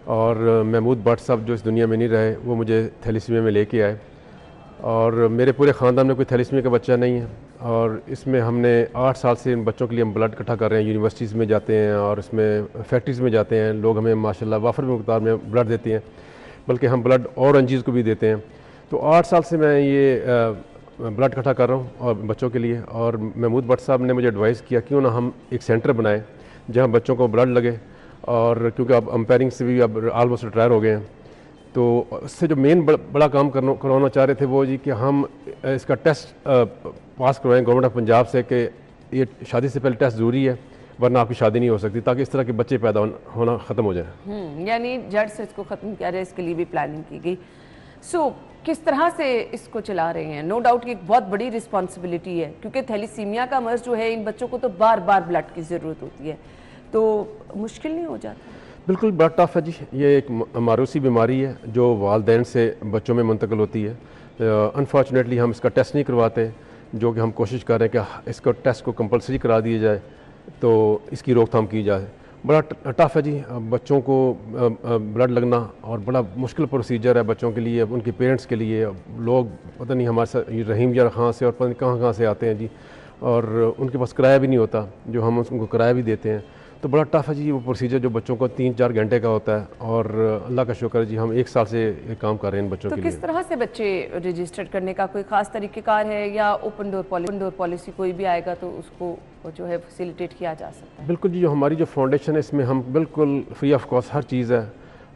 और महमूद भट्ट साहब जो इस दुनिया में नहीं रहे वो मुझे थैलेसीमिया में लेके आए और मेरे पूरे ख़ानदान में कोई थैलेसीमिया का बच्चा नहीं है और इसमें हमने 8 साल से इन बच्चों के लिए हम ब्लड इकट्ठा कर रहे हैं। यूनिवर्सिटीज़ में जाते हैं और इसमें फैक्ट्रीज़ में जाते हैं, लोग हमें माशाल्लाह वाफर मकदार में ब्लड देते हैं, बल्कि हम ब्लड और एनजीओज़ को भी देते हैं। तो 8 साल से मैं ये ब्लड इकट्ठा कर रहा हूँ और बच्चों के लिए। और महमूद भट्ट साहब ने मुझे एडवाइस किया क्यों ना हम एक सेंटर बनाएं जहाँ बच्चों को ब्लड लगे, और क्योंकि अब अंपायरिंग से भी अब ऑलमोस्ट रिटायर हो गए हैं, तो इससे जो मेन बड़ा काम करवाना चाह रहे थे वो जी कि हम इसका टेस्ट पास करवाएं गवर्नमेंट ऑफ पंजाब से कि ये शादी से पहले टेस्ट ज़रूरी है वरना आपकी शादी नहीं हो सकती, ताकि इस तरह के बच्चे पैदा होना ख़त्म हो जाए। यानी जड़ से इसको ख़त्म किया जाए, इसके लिए भी प्लानिंग की गई। किस तरह से इसको चला रहे हैं? नो डाउट कि एक बहुत बड़ी रिस्पॉन्सिबिलिटी है, क्योंकि थैलेसीमिया का मर्ज जो है इन बच्चों को तो बार बार ब्लड की ज़रूरत होती है, तो मुश्किल नहीं हो जाता? बिल्कुल बड़ा टफ है जी। ये एक मारूसी बीमारी है जो वालदैन से बच्चों में मुंतकिल होती है। अनफॉर्चुनेटली हम इसका टेस्ट नहीं करवाते, जो कि हम कोशिश कर रहे हैं कि इसका टेस्ट को कंपलसरी करा दिया जाए तो इसकी रोकथाम की जाए। बड़ा टफ है जी बच्चों को ब्लड लगना, और बड़ा मुश्किल प्रोसीजर है बच्चों के लिए, उनके पेरेंट्स के लिए। लोग पता नहीं हमारे साथ रहीम यार खां से और पता नहीं कहाँ से आते हैं जी, और उनके पास किराया भी नहीं होता जो हम उनको किराया भी देते हैं। तो बड़ा टफ है जी वो प्रोसीजर जो बच्चों को 3-4 घंटे का होता है, और अल्लाह का शुक्र है जी हम 1 साल से ये काम कर रहे हैं इन बच्चों के लिए। तो किस तरह से बच्चे रजिस्टर्ड करने का कोई ख़ास तरीक़ेकार है, या ओपन डोर पॉलिसी कोई भी आएगा तो उसको जो है फैसिलिटेट किया जा सकता है? बिल्कुल जी, जो हमारी जो फाउंडेशन है इसमें हम बिल्कुल फ्री ऑफ कॉस्ट हर चीज़ है,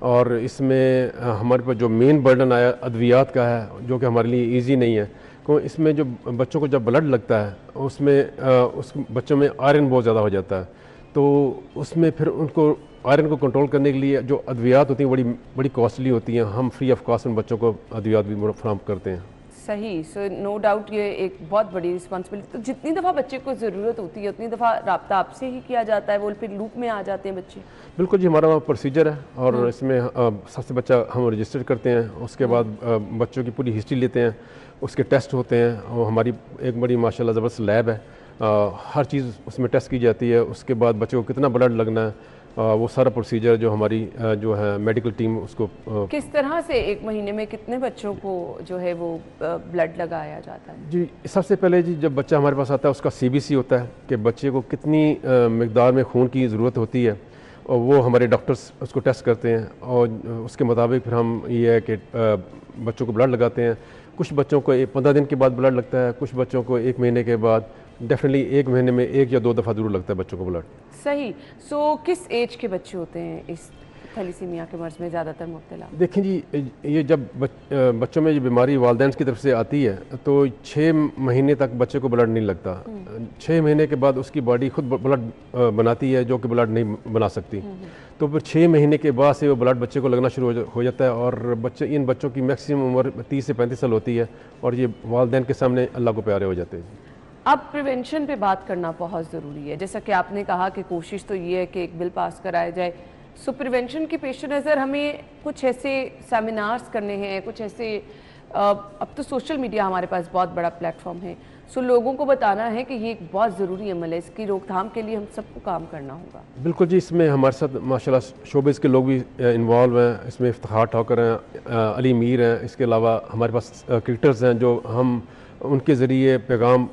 और इसमें हमारे पास जो मेन बर्डन आया अद्वियात का है जो कि हमारे लिए ईजी नहीं है, क्योंकि इसमें जो बच्चों को जब ब्लड लगता है उसमें उस बच्चों में आयरन बहुत ज़्यादा हो जाता है, तो उसमें फिर उनको आयरन को कंट्रोल करने के लिए जो अद्वियात होती हैं बड़ी कॉस्टली होती हैं। हम फ्री ऑफ कॉस्ट उन बच्चों को अद्वियात भी फराहम करते हैं। सही। सो नो डाउट ये एक बहुत बड़ी रिस्पॉन्सिबिलिटी। तो जितनी दफ़ा बच्चे को ज़रूरत होती है उतनी दफ़ा रब्ता आपसे ही किया जाता है, वो फिर लूप में आ जाते हैं बच्चे? बिल्कुल जी, हमारा प्रोसीजर है और इसमें सबसे बच्चा हम रजिस्टर करते हैं, उसके बाद बच्चों की पूरी हिस्ट्री लेते हैं, उसके टेस्ट होते हैं, और हमारी एक बड़ी माशाल्लाह ज़बरदस्त लैब है, हर चीज़ उसमें टेस्ट की जाती है। उसके बाद बच्चे को कितना ब्लड लगना है वो सारा प्रोसीजर जो हमारी जो है मेडिकल टीम उसको किस तरह से एक महीने में कितने बच्चों को जो है वो ब्लड लगाया जाता है? जी, सबसे पहले जी जब बच्चा हमारे पास आता है उसका CBC होता है कि बच्चे को कितनी मिकदार में खून की ज़रूरत होती है, और वो हमारे डॉक्टर्स उसको टेस्ट करते हैं, और उसके मुताबिक फिर हम ये है कि बच्चों को ब्लड लगाते हैं। कुछ बच्चों को 15 दिन के बाद ब्लड लगता है, कुछ बच्चों को 1 महीने के बाद, डेफिनेटली 1 महीने में 1 या 2 दफ़ा जरूर लगता है बच्चों को ब्लड। सही। किस एज के बच्चे होते हैं इस थैलेसीमिया के मर्ज में ज़्यादातर मुब्तला? देखें जी, ये जब बच्चों में ये बीमारी वालिदैन की तरफ से आती है तो 6 महीने तक बच्चे को ब्लड नहीं लगता। 6 महीने के बाद उसकी बॉडी खुद ब्लड बनाती है जो कि ब्लड नहीं बना सकती, तो फिर 6 महीने के बाद से वो ब्लड बच्चे को लगना शुरू हो जाता है। और इन बच्चों की मैक्सिमम उम्र 30 से 35 साल होती है, और ये वालिदैन के सामने अल्लाह को प्यारे हो जाते हैं। अब प्रिवेंशन पे बात करना बहुत ज़रूरी है। जैसा कि आपने कहा कि कोशिश तो ये है कि एक बिल पास कराया जाए, प्रिवेंशन के पेश नज़र हमें कुछ ऐसे सेमिनार्स करने हैं, कुछ ऐसे अब तो सोशल मीडिया हमारे पास बहुत बड़ा प्लेटफॉर्म है, लोगों को बताना है कि ये एक बहुत ज़रूरी अमल है, इसकी रोकथाम के लिए हम सबको काम करना होगा। बिल्कुल जी, इसमें हमारे साथ माशाल्लाह शोबिस के लोग भी इन्वॉल्व हैं, इसमें इफ्तिखार ठाकर हैं, अली मीर हैं, इसके अलावा हमारे पास क्रिकेटर्स हैं जो हम उनके ज़रिए पैगाम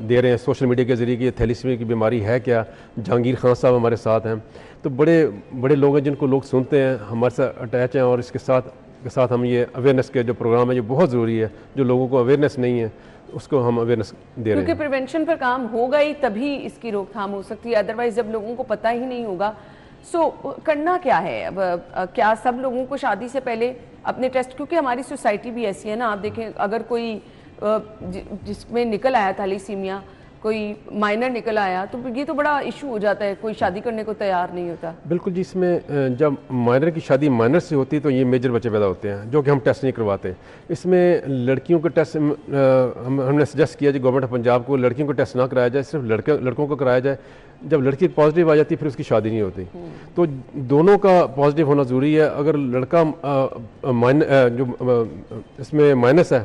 दे रहे हैं सोशल मीडिया के ज़रिए कि थैलेसीमिया की बीमारी है क्या। जहांगीर खान साहब हमारे साथ हैं, तो बड़े बड़े लोग हैं जिनको लोग सुनते हैं, हमारे साथ अटैच हैं, और इसके साथ हम ये अवेयरनेस के जो प्रोग्राम है जो बहुत ज़रूरी है, जो लोगों को अवेयरनेस नहीं है उसको हम अवेयरनेस दे रहे हैं। क्योंकि प्रिवेंशन पर काम होगा ही तभी इसकी रोकथाम हो सकती है, अदरवाइज जब लोगों को पता ही नहीं होगा। करना क्या है अब? क्या सब लोगों को शादी से पहले अपने टेस्ट, क्योंकि हमारी सोसाइटी भी ऐसी है ना, आप देखें अगर कोई जिसमें निकल आया थैलेसीमिया कोई माइनर निकल आया तो ये तो बड़ा इशू हो जाता है, कोई शादी करने को तैयार नहीं होता। बिल्कुल जी, इसमें जब माइनर की शादी माइनर से होती है तो ये मेजर बच्चे पैदा होते हैं जो कि हम टेस्ट नहीं करवाते। इसमें लड़कियों के टेस्ट हमने सजेस्ट किया जी गवर्नमेंट ऑफ पंजाब को लड़कियों को टेस्ट ना कराया जाए, सिर्फ लड़कों को कराया जाए। जब लड़की पॉजिटिव आ जाती है फिर उसकी शादी नहीं होती। तो दोनों का पॉजिटिव होना ज़रूरी है। अगर लड़का इसमें माइनस है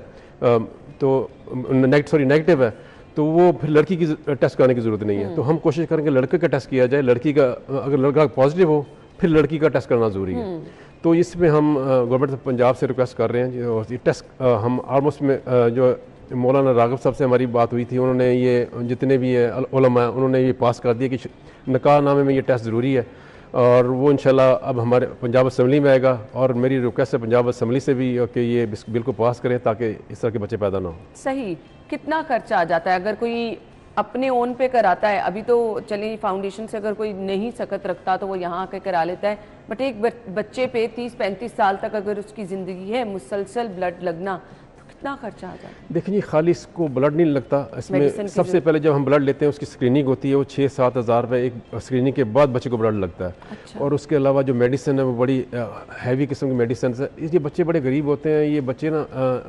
तो नेगेटिव है तो वो फिर लड़की की टेस्ट कराने की ज़रूरत नहीं है। तो हम कोशिश करेंगे लड़के का टेस्ट किया जाए, लड़की का अगर लड़का पॉजिटिव हो फिर लड़की का टेस्ट करना ज़रूरी है। तो इसमें हम गवर्नमेंट ऑफ पंजाब से रिक्वेस्ट कर रहे हैं और ये टेस्ट हम ऑलमोस्ट में जो मौलाना राघव साहब से हमारी बात हुई थी, उन्होंने ये जितने भी ये उलमा हैं उन्होंने ये पास कर दिया कि निकाह नामे में ये टेस्ट ज़रूरी है और वो इंशाल्लाह अब हमारे पंजाब असम्बली में आएगा। और मेरी रिक्वेस्ट है पंजाब असम्बली से भी कि ये बिल को पास करें ताकि इस तरह के बच्चे पैदा ना हो। सही, कितना खर्चा आ जाता है अगर कोई अपने ओन पे कराता है? अभी तो चलिए फाउंडेशन से अगर कोई नहीं सकत रखता तो वो यहाँ आकर करा लेता है, बट एक बच्चे पे 30-35 साल तक अगर उसकी ज़िंदगी है मुसलसल ब्लड लगना तो कितना खर्चा आ जाता है? देखिए जी, खाली इसको ब्लड नहीं लगता, इसमें सबसे पहले जब हम ब्लड लेते हैं उसकी स्क्रीनिंग होती है, वो 6-7 हज़ार रुपये एक स्क्रीनिंग के बाद बच्चे को ब्लड लगता है। अच्छा। और उसके अलावा जो मेडिसिन है वो बड़ी हैवी किस्म की मेडिसिन है। ये बच्चे बड़े गरीब होते हैं, ये बच्चे ना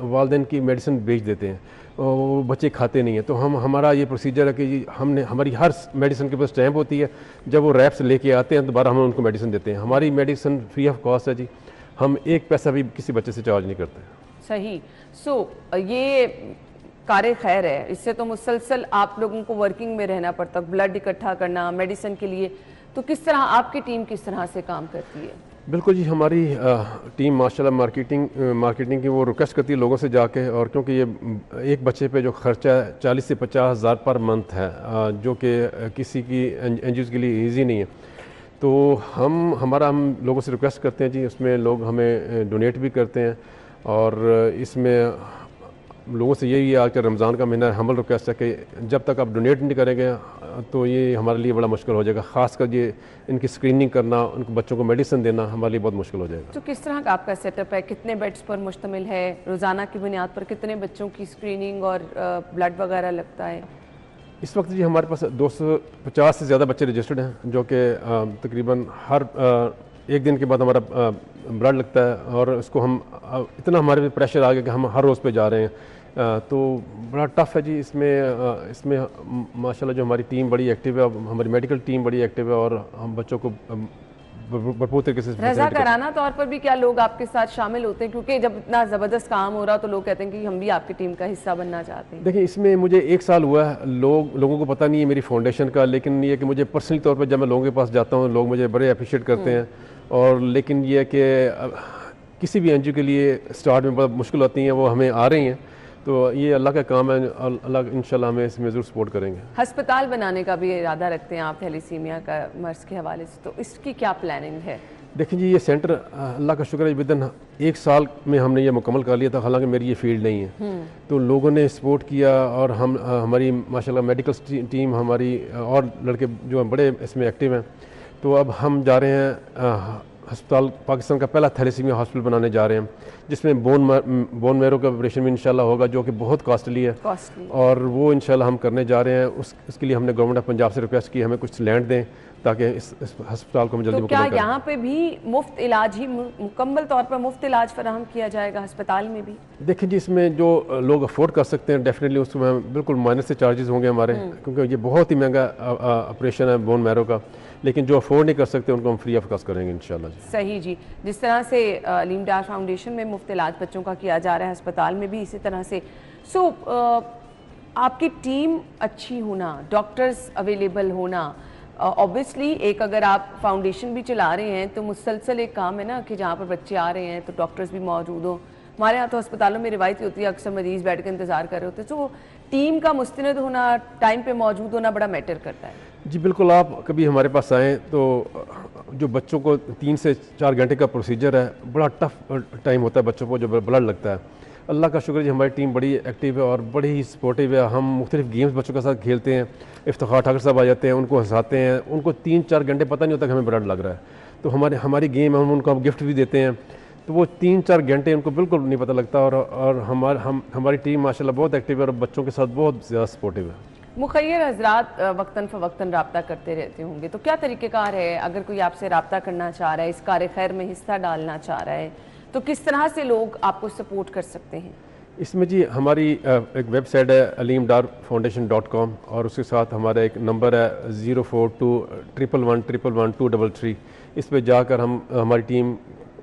वालिदैन की मेडिसिन बेच देते हैं, वो बच्चे खाते नहीं हैं। तो हमारा ये प्रोसीजर है कि हमारी हर मेडिसिन के पास स्टैंप होती है, जब वो रैप से लेके आते हैं दोबारा हम उनको मेडिसिन देते हैं। हमारी मेडिसिन फ्री ऑफ कॉस्ट है जी, हम एक पैसा भी किसी बच्चे से चार्ज नहीं करते। सही। ये कार्य खैर है, इससे तो मुसलसल आप लोगों को वर्किंग में रहना पड़ता, ब्लड इकट्ठा करना मेडिसिन के लिए। तो किस तरह आपकी टीम किस तरह से काम करती है? बिल्कुल जी, हमारी टीम माशाल्लाह मार्केटिंग की वो रिक्वेस्ट करती है लोगों से जाके, और क्योंकि ये एक बच्चे पे जो खर्चा 40 से 50 हज़ार पर मंथ है जो कि किसी की एनजीओज़ के लिए ईजी नहीं है, तो हम लोगों से रिक्वेस्ट करते हैं जी, उसमें लोग हमें डोनेट भी करते हैं। और इसमें लोगों से यही आज के रमज़ान का महीना हम्बल रिक्वेस्ट है कि जब तक आप डोनेट नहीं करेंगे तो ये हमारे लिए बड़ा मुश्किल हो जाएगा। ख़ासकर ये इनकी स्क्रीनिंग करना, उनको बच्चों को मेडिसिन देना हमारे लिए बहुत मुश्किल हो जाएगा। तो किस तरह का आपका सेटअप है, कितने बेड्स पर मुश्तमिल है, रोज़ाना की बुनियाद पर कितने बच्चों की स्क्रीनिंग और ब्लड वगैरह लगता है? इस वक्त जी हमारे पास 250 से ज़्यादा बच्चे रजिस्टर्ड हैं, जो कि तकरीबन हर एक दिन के बाद हमारा ब्लड लगता है। और इसको हम इतना हमारे पे प्रेशर आ गया कि हम हर रोज़ पे जा रहे हैं, तो बड़ा टफ है जी। इसमें माशाल्लाह जो हमारी टीम बड़ी एक्टिव है, हमारी मेडिकल टीम बड़ी एक्टिव है और हम बच्चों को भरपूर तरीके से रजा कराना तौर पर भी क्या लोग आपके साथ शामिल होते हैं? क्योंकि जब इतना ज़बरदस्त काम हो रहा तो लोग कहते हैं कि हम भी आपकी टीम का हिस्सा बनना चाहते हैं। देखिए, इसमें मुझे 1 साल हुआ है, लोगों को पता नहीं है मेरी फाउंडेशन का, लेकिन ये कि मुझे पर्सनली तौर पर जब मैं लोगों के पास जाता हूँ लोग मुझे बड़े अप्रिशिएट करते हैं। और लेकिन ये कि किसी भी एनजीओ के लिए स्टार्ट में बहुत मुश्किल होती हैं, वो हमें आ रही हैं, तो ये अल्लाह का काम है, अल्लाह इंशाल्लाह हमें इसमें ज़रूर सपोर्ट करेंगे। अस्पताल बनाने का भी इरादा रखते हैं आप थैलेसीमिया का मर्ज़ के हवाले से, तो इसकी क्या प्लानिंग है? देखिए जी, ये सेंटर अल्लाह का शुक्र है विदिन 1 साल में हमने ये मुकम्मल कर लिया था, हालांकि मेरी ये फील्ड नहीं है। तो लोगों ने सपोर्ट किया और हमारी माशाल्लाह मेडिकल टीम हमारी और लड़के जो बड़े इसमें एक्टिव हैं। तो अब हम जा रहे हैं अस्पताल, पाकिस्तान का पहला थैलेसीमिया हॉस्पिटल बनाने जा रहे हैं, जिसमें बोन मैरो का ऑपरेशन भी इंशाल्लाह होगा, जो कि बहुत कॉस्टली है। और वो इंशाल्लाह हम करने जा रहे हैं। उसके लिए हमने गवर्नमेंट ऑफ पंजाब से रिक्वेस्ट की हमें कुछ लैंड दें ताकि इस अस्पताल को हम जल्दी क्या यहाँ पे भी मुफ्त इलाज ही, मुकम्मल तौर पर मुफ्त इलाज फराहम किया जाएगा अस्पताल में भी? देखिए जी, इसमें जो लोग अफोर्ड कर सकते हैं डेफिनेटली उसमें बिल्कुल माइनस से चार्जेस होंगे हमारे, क्योंकि ये बहुत ही महंगा ऑपरेशन है बोन मैरो का। लेकिन जो अफोर्ड नहीं कर सकते उनको हम फ्री ऑफ कॉस्ट करेंगे इंशाल्लाह जी। सही जी, जिस तरह से अलीम डार फाउंडेशन में मुफ्त इलाज बच्चों का किया जा रहा है, अस्पताल में भी इसी तरह से। आपकी टीम अच्छी होना, डॉक्टर्स अवेलेबल होना, ऑब्वियसली एक अगर आप फाउंडेशन भी चला रहे हैं तो मुसलसल एक काम है ना कि जहाँ पर बच्चे आ रहे हैं तो डॉक्टर्स भी मौजूद हों। हमारे यहाँ तो अस्पतालों में रिवायत होती है, अक्सर मरीज़ बैठ कर इंतज़ार कर रहे होते हैं, तो टीम का मुस्तनद होना, टाइम पे मौजूद होना बड़ा मैटर करता है। जी बिल्कुल, आप कभी हमारे पास आएँ तो जो बच्चों को 3 से 4 घंटे का प्रोसीजर है, बड़ा टफ टाइम होता है बच्चों को जो ब्लड लगता है। अल्लाह का शुक्र जी, हमारी टीम बड़ी एक्टिव है और बड़ी ही सपोर्टिव है। हम मुख्तलिफ गेम्स बच्चों के साथ खेलते हैं, इफ्तिखार ठाकर साहब आ जाते हैं, उनको हंसाते हैं, उनको 3-4 घंटे पता नहीं होता कि हमें ब्लड लग रहा है। तो हमारी गेम है, हम उनको गिफ्ट भी देते हैं, तो वो 3-4 घंटे उनको बिल्कुल नहीं पता लगता। और हमारी टीम माशाल्लाह बहुत एक्टिव है और बच्चों के साथ बहुत ज़्यादा सपोर्टिव है। मुखैर हजरात वक्तन फ़वक्तन रब्ता करते रहते होंगे, तो क्या तरीक़ेकार है अगर कोई आपसे रब्ता करना चाह रहा है, इस कार्य खैर में हिस्सा डालना चाह रहा है, तो किस तरह से लोग आपको सपोर्ट कर सकते हैं? इसमें जी हमारी एक वेबसाइट है aleemdarfoundation.com और उसके साथ हमारा एक नंबर है 04211111233। इस पे जाकर हमारी टीम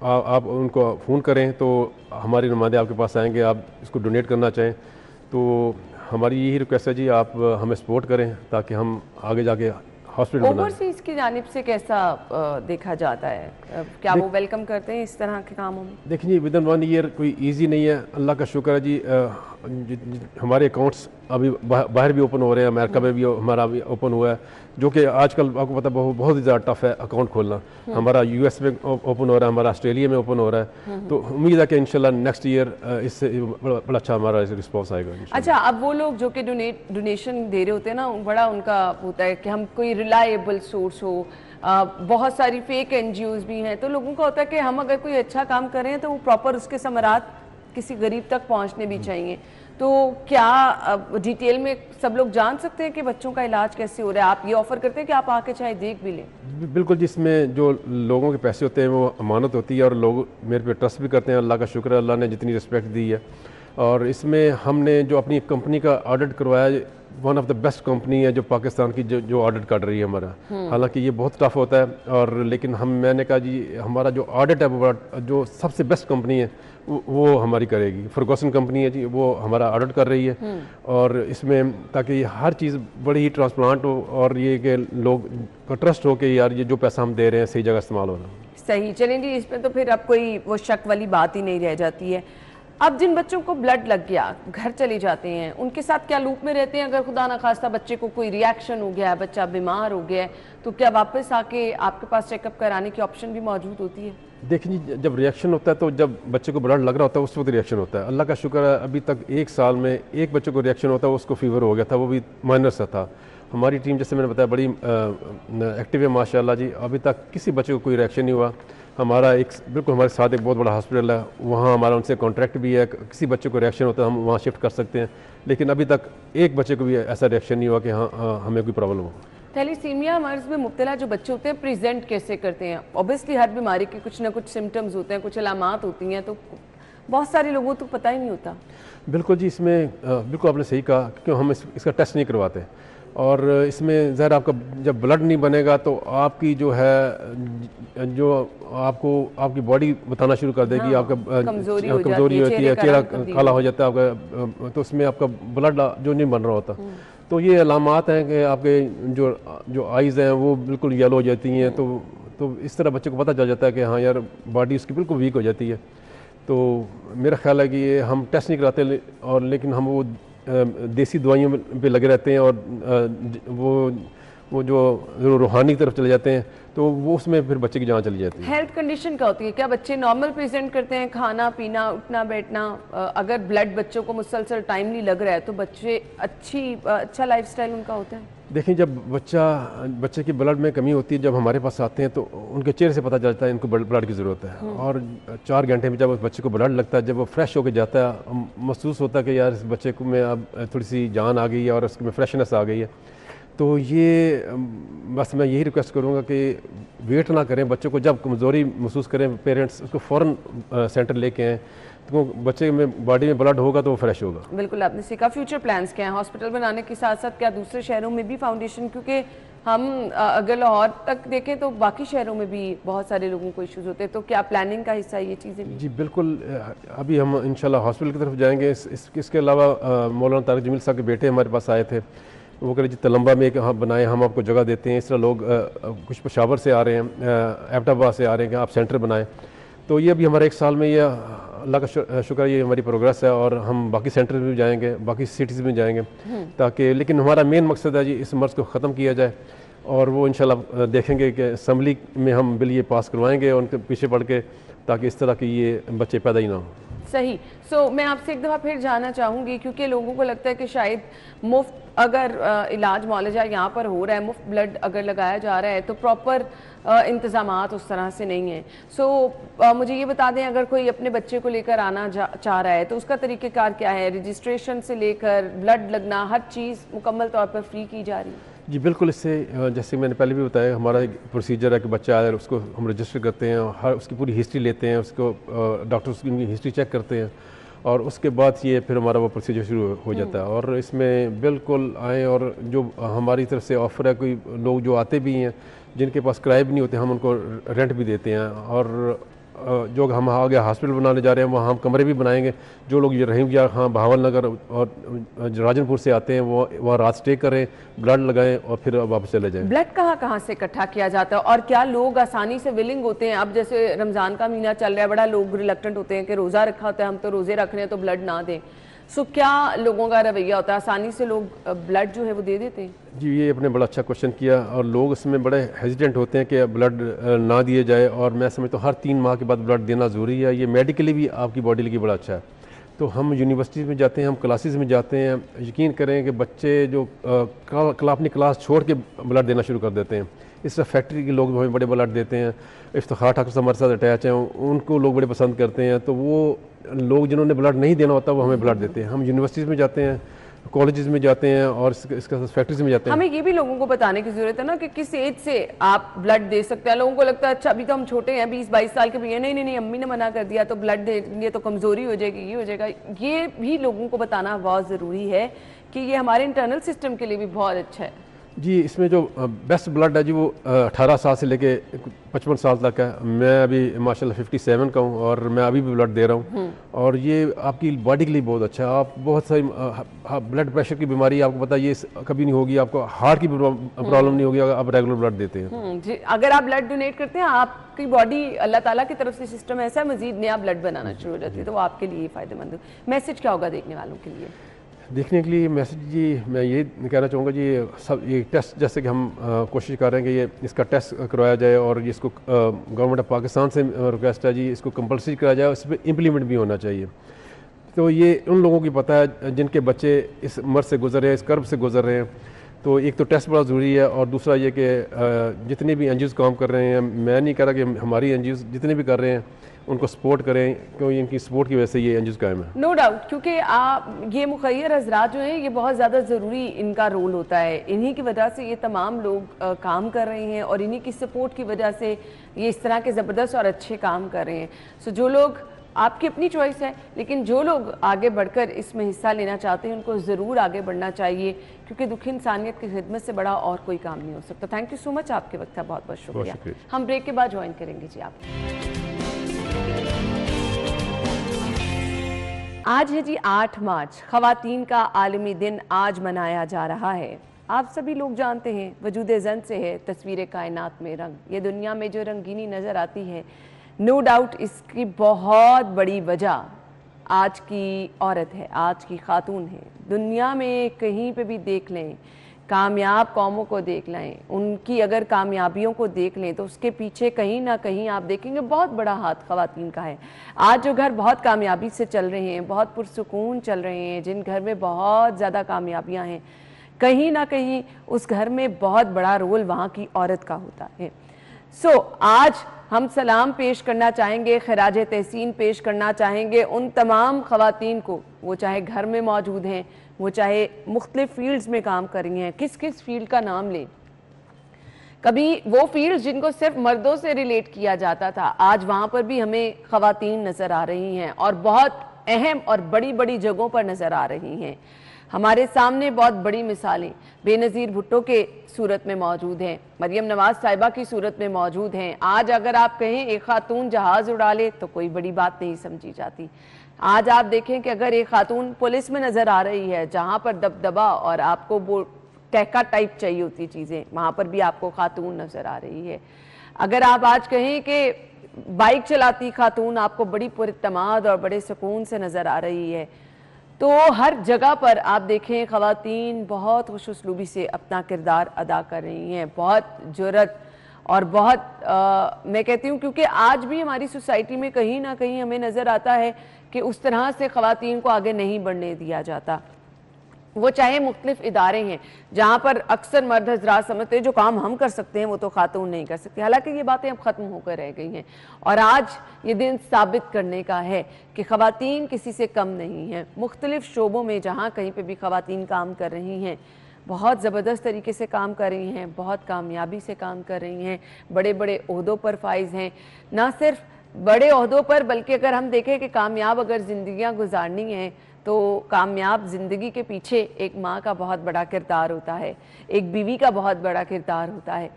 आप उनको फ़ोन करें तो हमारे नुमाइंदे आपके पास आएंगे। आप इसको डोनेट करना चाहें तो हमारी यही रिक्वेस्ट है जी, आप हमें सपोर्ट करें ताकि हम आगे जाके हॉस्पिटल बनाएं। ओवरसीज़ की जानिब से कैसा देखा जाता है, क्या वो वेलकम करते हैं इस तरह के कामों में? देखिए जी, विद इन 1 ईयर कोई इजी नहीं है, अल्लाह का शुक्र है जी। हमारे अकाउंट्स अभी बाहर भी ओपन हो रहे हैं, अमेरिका में भी हमारा भी ओपन हुआ है, जो कि आजकल आपको पता है बहुत ही ज़्यादा टफ है अकाउंट खोलना। हमारा यूएस में ओपन हो रहा है, हमारा ऑस्ट्रेलिया में ओपन हो रहा है, तो उम्मीद है कि इंशाल्लाह नेक्स्ट ईयर इससे बड़ा अच्छा हमारा रिस्पॉन्स आएगा। अच्छा, अब वो लोग जो कि डोनेशन दे रहे होते हैं ना, बड़ा उनका होता है कि हम कोई रिलायबल सोर्स हो, बहुत सारी फेक एनजीओज भी हैं, तो लोगों का होता है कि हम अगर कोई अच्छा काम करें तो वो प्रॉपर उसके समरात किसी गरीब तक पहुंचने भी चाहिए। तो क्या डिटेल में सब लोग जान सकते हैं कि बच्चों का इलाज कैसे हो रहा है? आप ये ऑफर करते हैं कि आप आके चाहे देख भी लें? बिल्कुल, जिसमें जो लोगों के पैसे होते हैं वो अमानत होती है और लोग मेरे पे ट्रस्ट भी करते हैं। अल्लाह का शुक्र है, अल्लाह ने जितनी रिस्पेक्ट दी है। और इसमें हमने जो अपनी कंपनी का ऑडिट करवाया, one of the best company है जो पाकिस्तान की जो ऑडिट कर रही है हमारा। हालांकि ये बहुत टफ होता है और लेकिन मैंने कहा जी हमारा जो ऑडिट है वो जो सबसे बेस्ट कंपनी है वो हमारी करेगी। फर्गूसन कंपनी है जी, वो हमारा ऑडिट कर रही है और इसमें ताकि हर चीज़ बड़ी ही ट्रांसपेरेंट हो और ये कि लोग का ट्रस्ट हो कि यार ये जो पैसा हम दे रहे हैं सही जगह इस्तेमाल हो रहा है। सही, चलें जी, इसमें तो फिर अब कोई वो शक वाली बात ही नहीं रह जाती है। अब जिन बच्चों को ब्लड लग गया, घर चले जाते हैं, उनके साथ क्या लूप में रहते हैं? अगर खुदा ना खास्ता बच्चे को कोई रिएक्शन हो गया है, बच्चा बीमार हो गया है, तो क्या वापस आके आपके पास चेकअप कराने की ऑप्शन भी मौजूद होती है? देखिए जी, जब रिएक्शन होता है तो जब बच्चे को ब्लड लग रहा होता है उस वक्त रिएक्शन होता है। अल्लाह का शुक्र है अभी तक 1 साल में एक बच्चे को रिएक्शन होता है, उसको फीवर हो गया था, वो भी माइनर सा था। हमारी टीम जैसे मैंने बताया बड़ी एक्टिव है माशाल्लाह जी, अभी तक किसी बच्चे को कोई रिएक्शन नहीं हुआ। हमारा बिल्कुल हमारे साथ एक बहुत बड़ा हॉस्पिटल है, वहाँ हमारा उनसे कॉन्ट्रैक्ट भी है, किसी बच्चे को रिएक्शन होता है हम वहाँ शिफ्ट कर सकते हैं, लेकिन अभी तक एक बच्चे को भी ऐसा रिएक्शन नहीं हुआ कि हाँ हमें कोई प्रॉब्लम हो। थैलीसीमिया मर्ज में मुब्तला जो बच्चे होते हैं प्रेजेंट कैसे करते हैं? ऑब्वियसली हर बीमारी के कुछ ना कुछ सिम्टम्स होते हैं, कुछ अलामात होती हैं, तो बहुत सारे लोगों को पता ही नहीं होता। बिल्कुल जी, इसमें बिल्कुल आपने सही कहा, क्योंकि हम इसका टेस्ट नहीं करवाते और इसमें ज़ाहिर आपका जब ब्लड नहीं बनेगा तो आपकी जो है जो आपकी बॉडी बताना शुरू कर देगी। हाँ, आपका कमज़ोरी होती है, चेहरा काला हो जाता है आपका, तो उसमें आपका ब्लड जो नहीं बन रहा होता। तो ये अलामात हैं कि आपके जो आइज़ हैं वो बिल्कुल येलो हो जाती हैं, तो इस तरह बच्चे को पता चल जाता है कि हाँ यार बॉडी उसकी बिल्कुल वीक हो जाती है। तो मेरा ख्याल है कि ये हम टेस्ट नहीं कराते और लेकिन हम वो देसी दवाइयों पे लगे रहते हैं और वो जो रूहानी तरफ चले जाते हैं तो वो उसमें फिर बच्चे की जान चली जाती है। हेल्थ कंडीशन क्या होती है? क्या बच्चे नॉर्मल प्रेजेंट करते हैं, खाना पीना उठना बैठना? अगर ब्लड बच्चों को मुसलसल टाइमली लग रहा है तो बच्चे अच्छा लाइफस्टाइल उनका होता है? देखिए, जब बच्चे की ब्लड में कमी होती है, जब हमारे पास आते हैं तो उनके चेहरे से पता चलता है इनको ब्लड की ज़रूरत है। और 4 घंटे में जब उस बच्चे को ब्लड लगता है, जब वो फ्रेश होकर जाता है, महसूस होता है कि यार इस बच्चे को में अब थोड़ी सी जान आ गई है और उसमें फ्रेशनेस आ गई है। तो ये बस मैं यही रिक्वेस्ट करूँगा कि वेट ना करें, बच्चों को जब कमज़ोरी महसूस करें पेरेंट्स उसको फ़ौरन सेंटर लेके आएँ, तो बच्चे में बॉडी में ब्लड होगा तो वो फ्रेश होगा। बिल्कुल, आपने सीखा। फ्यूचर प्लान्स क्या हैं हॉस्पिटल बनाने के साथ साथ? क्या दूसरे शहरों में भी फाउंडेशन, क्योंकि हम अगर लाहौर तक देखें तो बाकी शहरों में भी बहुत सारे लोगों को इश्यूज होते हैं, तो क्या प्लानिंग का हिस्सा ये चीज़ें भी? जी बिल्कुल, अभी हम इंशाल्लाह हॉस्पिटल की तरफ जाएंगे। इसके अलावा मौलाना तारिक जमील साहब के बेटे हमारे पास आए थे, वो कह रहे जी तलम्बा में एक हम बनाए, हम आपको जगह देते हैं। इस तरह लोग कुछ पेशावर से आ रहे हैं, एबटाबाद से आ रहे हैं कि आप सेंटर बनाएं। तो ये अभी हमारे 1 साल में ये अल्लाह का शुक्र ये हमारी प्रोग्रेस है और हम बाकी सेंटर में भी जाएंगे, बाकी सिटीज़ में जाएंगे ताकि, लेकिन हमारा मेन मकसद है जी इस मर्ज़ को ख़त्म किया जाए और वो इंशाल्लाह देखेंगे कि असम्बली में हम बिल ये पास करवाएंगे और उनके पीछे पड़ के, ताकि इस तरह के ये बच्चे पैदा ही ना हो। सही। मैं आपसे एक दफ़ा फिर जानना चाहूँगी, क्योंकि लोगों को लगता है कि शायद मुफ्त अगर इलाज मौलजा यहाँ पर हो रहा है, मुफ्त ब्लड अगर लगाया जा रहा है, तो प्रॉपर इंतज़ामात उस तरह से नहीं है। मुझे ये बता दें, अगर कोई अपने बच्चे को लेकर आना चाह रहा है तो उसका तरीक़ेकार क्या है? रजिस्ट्रेशन से लेकर ब्लड लगना, हर चीज़ मुकम्मल तौर पर फ्री की जा रही है? जी बिल्कुल। इससे जैसे मैंने पहले भी बताया, हमारा एक प्रोसीजर है कि बच्चा आया उसको हम रजिस्टर करते हैं, हर उसकी पूरी हिस्ट्री लेते हैं, उसको डॉक्टर उसकी हिस्ट्री चेक करते हैं और उसके बाद ये फिर हमारा वो प्रोसीजर शुरू हो जाता है। और इसमें बिल्कुल आएँ, और जो हमारी तरफ से ऑफ़र है, कोई लोग जो आते भी हैं जिनके पास किराए भी नहीं होते, हम उनको रेंट भी देते हैं। और जो हम आगे हॉस्पिटल बनाने जा रहे हैं वहाँ हम कमरे भी बनाएंगे। जो लोग ये रहीम या हाँ बहावल नगर और राजनपुर से आते हैं वो वहाँ रात स्टे करें, ब्लड लगाएं और फिर वापस चले जाएं। ब्लड कहाँ कहाँ से इकट्ठा किया जाता है और क्या लोग आसानी से विलिंग होते हैं? अब जैसे रमज़ान का महीना चल रहा है, बड़ा लोग रिलक्टेंट होते हैं कि रोज़ा रखा होता है, हम तो रोज़े रख रहे हैं तो ब्लड ना दें। क्या लोगों का रवैया होता है? आसानी से लोग ब्लड जो है वो दे देते हैं? जी, ये आपने बड़ा अच्छा क्वेश्चन किया। और लोग इसमें बड़े हेजिटेंट होते हैं कि ब्लड ना दिए जाए, और मैं समझता हूँ हर 3 माह के बाद ब्लड देना ज़रूरी है। ये मेडिकली भी आपकी बॉडी के लिए बड़ा अच्छा है। तो हम यूनिवर्सिटी में जाते हैं, हम क्लासेस में जाते हैं, यकीन करें कि बच्चे जो अपनी क्लास छोड़ के ब्लड देना शुरू कर देते हैं। इस तरह फैक्ट्री के लोग हमें बड़े ब्लड देते हैं। इफ्तिखार ठाकुर से हमारे साथ अटैच हैं, उनको लोग बड़े पसंद करते हैं। तो वो लोग जिन्होंने ब्लड नहीं देना होता वो हमें ब्लड देते हैं। हम यूनिवर्सिटीज़ में जाते हैं, कॉलेजेस में जाते हैं और इसका फैक्ट्रीज में जाते हैं। हमें ये भी लोगों को बताने की जरूरत है ना कि किस एज से आप ब्लड दे सकते हैं। लोगों को लगता है अच्छा अभी तो हम छोटे हैं, 20-22 साल के भी हैं, नहीं अम्मी ने मना कर दिया तो ब्लड देंगे तो कमजोरी हो जाएगी, ये हो जाएगा। ये भी लोगों को बताना बहुत ज़रूरी है कि ये हमारे इंटरनल सिस्टम के लिए भी बहुत अच्छा है। जी, इसमें जो बेस्ट ब्लड है जी वो 18 साल से लेके 55 साल तक है। मैं अभी माशाल्लाह 57 का हूँ और मैं अभी भी ब्लड दे रहा हूँ। और ये आपकी बॉडी के लिए बहुत अच्छा है। आप बहुत सारी ब्लड प्रेशर की बीमारी आपको पता है ये कभी नहीं होगी, आपको हार्ट की प्रॉब्लम नहीं होगी अगर आप रेगुलर ब्लड देते हैं। जी, अगर आप ब्लड डोनेट करते हैं, आपकी बॉडी अल्लाह ताला की तरफ से सिस्टम ऐसा है, मजीद नया ब्लड बनाना शुरू हो जाती है, तो वो आपके लिए फ़ायदेमंद है। मैसेज क्या होगा देखने वालों के लिए? देखने के लिए मैसेज जी मैं ये कहना चाहूँगा जी, सब ये टेस्ट जैसे कि हम कोशिश कर रहे हैं कि ये इसका टेस्ट करवाया जाए और इसको गवर्नमेंट ऑफ पाकिस्तान से रिक्वेस्ट है जी इसको कंपलसरी कराया जाए, इस पर इम्प्लीमेंट भी होना चाहिए। तो ये उन लोगों की पता है जिनके बच्चे इस मर्ज से गुजर रहे हैं, इस कर्ब से गुजर रहे हैं। तो एक तो टेस्ट बड़ा ज़रूरी है और दूसरा ये कि जितने भी एनजीओज़ काम कर रहे हैं, मैं नहीं कह रहा कि हमारी एनजीओज़ जितने भी कर रहे हैं उनको सपोर्ट करें, क्योंकि इनकी सपोर्ट की वजह से ये एनजीओज़ कायम है। नो डाउट, क्योंकि ये मुखैर हज़रात जो हैं ये बहुत ज़्यादा ज़रूरी इनका रोल होता है। इन्हीं की वजह से ये तमाम लोग काम कर रहे हैं और इन्हीं की सपोर्ट की वजह से ये इस तरह के ज़बरदस्त और अच्छे काम कर रहे हैं। जो लोग, आपकी अपनी चॉइस है, लेकिन जो लोग आगे बढ़कर इसमें हिस्सा लेना चाहते हैं उनको ज़रूर आगे बढ़ना चाहिए, क्योंकि दुखी इंसानियत की खिदमत से बड़ा और कोई काम नहीं हो सकता। थैंक यू सो मच, आपके वक्त का बहुत बहुत शुक्रिया। हम ब्रेक के बाद ज्वाइन करेंगे जी आप। आज है जी 8 मार्च, ख़वातीन का आलमी दिन आज मनाया जा रहा है। आप सभी लोग जानते हैं वजूद ज़न से है तस्वीर कायनात में रंग। ये दुनिया में जो रंगीनी नज़र आती है, नो डाउट इसकी बहुत बड़ी वजह आज की औरत है, आज की खातून है। दुनिया में कहीं पे भी देख लें, कामयाब कौमों को देख लें, उनकी अगर कामयाबियों को देख लें तो उसके पीछे कहीं ना कहीं आप देखेंगे बहुत बड़ा हाथ ख़वातीन का है। आज जो घर बहुत कामयाबी से चल रहे हैं, बहुत पुरसुकून चल रहे हैं, जिन घर में बहुत ज़्यादा कामयाबियाँ हैं, कहीं ना कहीं उस घर में बहुत बड़ा रोल वहाँ की औरत का होता है। आज हम सलाम पेश करना चाहेंगे, खराज तहसीन पेश करना चाहेंगे उन तमाम ख़वातीन को, वो चाहे घर में मौजूद हैं, वो चाहे मुख्तलिफ फील्ड्स में काम कर रही हैं। किस किस फील्ड का नाम लें? कभी वो फील्ड्स जिनको सिर्फ मर्दों से रिलेट किया जाता था, आज वहाँ पर भी हमें ख़वातीन नज़र आ रही हैं और बहुत अहम और बड़ी बड़ी जगहों पर नज़र आ रही हैं। हमारे सामने बहुत बड़ी मिसालें बेनज़ीर भुट्टो के सूरत में मौजूद हैं, मरियम नवाज साहिबा की सूरत में मौजूद हैं। आज अगर आप कहें एक खातून जहाज़ उड़ा ले तो कोई बड़ी बात नहीं समझी जाती। आज आप देखें कि अगर एक खातून पुलिस में नज़र आ रही है, जहाँ पर दबदबा और आपको वो टहका टाइप चाहिए होती चीज़ें, वहाँ पर भी आपको खातून नज़र आ रही है। अगर आप आज कहें कि बाइक चलाती खातून आपको बड़ी पुरइत्तेमाद और बड़े सुकून से नज़र आ रही है, तो हर जगह पर आप देखें ख़वातीन बहुत खुश उसलूबी से अपना किरदार अदा कर रही हैं, बहुत जुर्रत और बहुत मैं कहती हूँ क्योंकि आज भी हमारी सोसाइटी में कहीं ना कहीं हमें नज़र आता है कि उस तरह से ख़वातीन को आगे नहीं बढ़ने दिया जाता। वो चाहे मुख्तलिफ इदारे हैं जहाँ पर अक्सर मर्द हजरात समझते हैं जो काम हम कर सकते हैं वो तो खातून नहीं कर सकती, हालांकि ये बातें अब ख़त्म होकर रह गई हैं और आज ये दिन साबित करने का है कि ख़वातीन किसी से कम नहीं हैं। मुख्तलिफ शोबों में जहाँ कहीं पर भी ख़वातीन काम कर रही हैं, बहुत ज़बरदस्त तरीके से काम कर रही हैं, बहुत कामयाबी से काम कर रही हैं, बड़े बड़े ओहदों पर फाइज हैं। ना सिर्फ बड़े ओहदों पर बल्कि अगर हम देखें कि कामयाब अगर ज़िंदगियाँ गुजारनी हैं तो कामयाब ज़िंदगी के पीछे एक माँ का बहुत बड़ा किरदार होता है, एक बीवी का बहुत बड़ा किरदार होता है।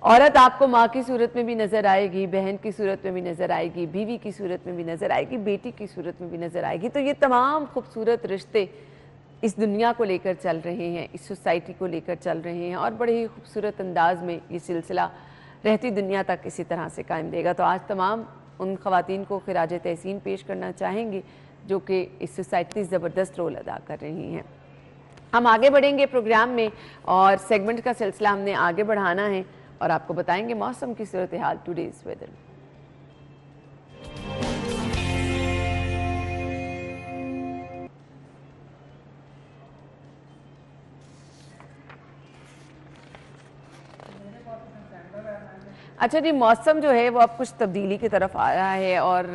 औरत आपको माँ की सूरत में भी नज़र आएगी, बहन की सूरत में भी नज़र आएगी, बीवी की सूरत में भी नज़र आएगी, बेटी की सूरत में भी नज़र आएगी। तो ये तमाम खूबसूरत रिश्ते इस दुनिया को लेकर चल रहे हैं, इस सोसाइटी को लेकर चल रहे हैं और बड़े ही खूबसूरत अंदाज में ये सिलसिला रहती दुनिया तक इसी तरह से कायम रहेगा। तो आज तमाम उन ख़वातीन को खिराज तहसीन पेश करना चाहेंगे जो कि इस सोसाइटी ज़बरदस्त रोल अदा कर रही हैं। हम आगे बढ़ेंगे प्रोग्राम में और सेगमेंट का सिलसिला हमने आगे बढ़ाना है और आपको बताएंगे मौसम की सूरत हाल, टुडेज़ वेदर। अच्छा जी, मौसम जो है वो अब कुछ तब्दीली की तरफ आया है और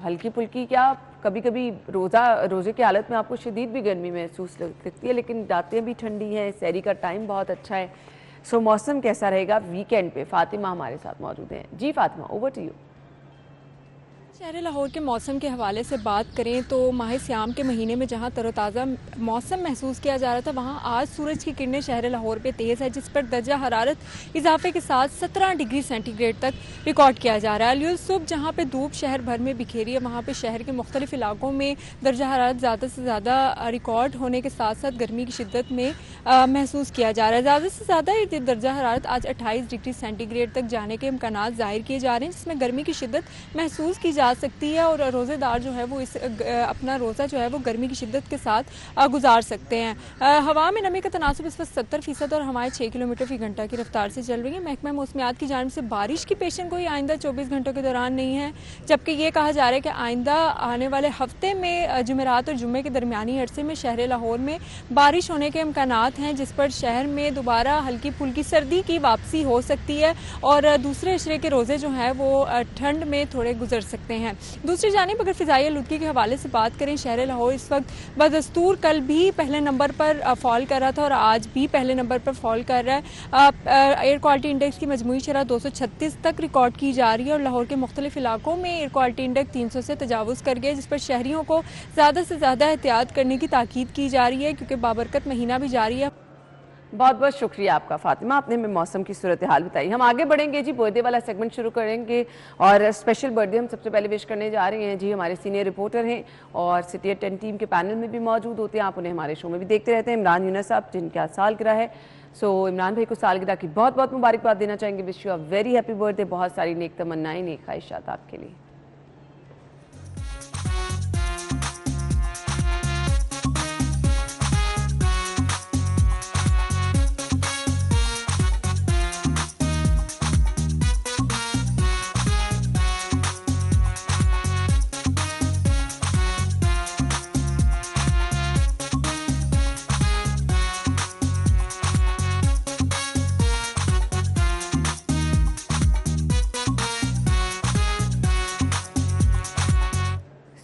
हल्की फुल्की क्या कभी कभी रोज़े की हालत में आपको शदीद भी गर्मी महसूस लगती है, लेकिन रातें भी ठंडी हैं, सहरी का टाइम बहुत अच्छा है। सो मौसम कैसा रहेगा वीकेंड पे? फातिमा हमारे साथ मौजूद हैं। जी फातिमा, ओवर टू यू। शहर लाहौर के मौसम के हवाले से बात करें तो माह सियाम के महीने में जहां तरोताज़ा मौसम महसूस किया जा रहा था, वहां आज सूरज की किरणें शहर लाहौर पे तेज़ है, जिस पर दर्जा हरारत इजाफे के साथ 17 डिग्री सेंटीग्रेड तक रिकॉर्ड किया जा रहा है। अलयुसुब जहां पे धूप शहर भर में बिखेरी है, वहां पे शहर के मुख्तलिफ इलाकों में दर्जा हरारत ज़्यादा से ज़्यादा रिकॉर्ड होने के साथ साथ गर्मी की शिद्दत में महसूस किया जा रहा है। ज़्यादा से ज़्यादा दर्जा हरारत आज 28 डिग्री सेंटीग्रेड तक जाने के इम्कानात ज़ाहिर किए जा रहे हैं, जिसमें गर्मी की शिद्दत महसूस की जा सकती है और रोज़ेदार जो है वो इस अपना रोज़ा जो है वो गर्मी की शिद्दत के साथ गुजार सकते हैं। हवा में नमी का तनासुब इस वक्त 70% और हवाएं 6 किलोमीटर फी घंटा की रफ्तार से चल रही है। महकमा मौसमियात की जानिब से बारिश की पेशन गोई आइंदा 24 घंटों के दौरान नहीं है, जबकि ये कहा जा रहा है कि आइंदा आने वाले हफ्ते में जुमेरात और जुम्मे के दरमियानी अरसे में शहर लाहौर में बारिश होने के इम्कानात हैं, जिस पर शहर में दोबारा हल्की फुल्की सर्दी की वापसी हो सकती है और दूसरे अशरे के रोज़े जो हैं वो ठंड में थोड़े गुजर सकते हैं। दूसरी जानिब अगर फ़िज़ाई आलूदगी के हवाले से बात करें, शहर लाहौर इस वक्त बदस्तूर कल भी पहले नंबर पर फॉल कर रहा था और आज भी पहले नंबर पर फॉल कर रहा है। एयर क्वालिटी इंडेक्स की मजमूई शरह 236 तक रिकॉर्ड की जा रही है और लाहौर के मुख्तलिफ इलाकों में एयर क्वालिटी इंडेक्स 300 से तजावुज़ कर गया, जिस पर शहरियों को ज़्यादा से ज़्यादा एहतियात करने की ताकीद की जा रही है क्योंकि बाबरकत महीना भी जारी है। बहुत बहुत शुक्रिया आपका फातिमा, आपने हमें मौसम की सूरत हाल बताई। हम आगे बढ़ेंगे जी, बर्थडे वाला सेगमेंट शुरू करेंगे और स्पेशल बर्थडे हम सबसे पहले विश करने जा रहे हैं जी हमारे सीनियर रिपोर्टर हैं और सिटी 10 टीम के पैनल में भी मौजूद होते हैं, आप उन्हें हमारे शो में भी देखते रहते हैं, इमरान यूनुस साहब जिनके आज सालगिरह है। सो इमरान भाई को सालगिरह की बहुत बहुत मुबारकबाद देना चाहेंगे। Wish you a very happy birthday, बहुत सारी नेक तमन्नाएं, नेक ख्वाहिशात आपके लिए।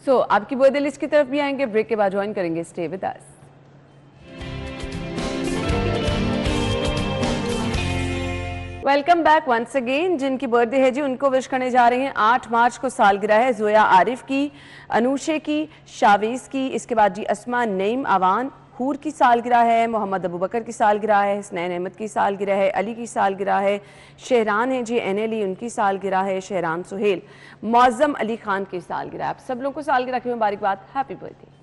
तो आपकी बर्थडे लिस्ट की तरफ भी आएंगे, ब्रेक के बाद ज्वाइन करेंगे। Stay with us. Welcome back once again. जिनकी बर्थडे है जी उनको विश करने जा रहे हैं। 8 मार्च को सालगिरह है जोया आरिफ की, अनूशे की, शावेज की, इसके बाद जी अस्मा नईम आवान, हूर की सालगिरह है, मोहम्मद अबू बकर की सालगिरह है, हसनैन अहमद की सालगिरह है, अली की सालगिरह है, शहरान है जी एनएली उनकी सालगिरह है, शहरान सुहेल, मौज़म अली खान की सालगिरह। आप सब लोगों को सालगिरह की मुबारकबाद, हैप्पी बर्थडे।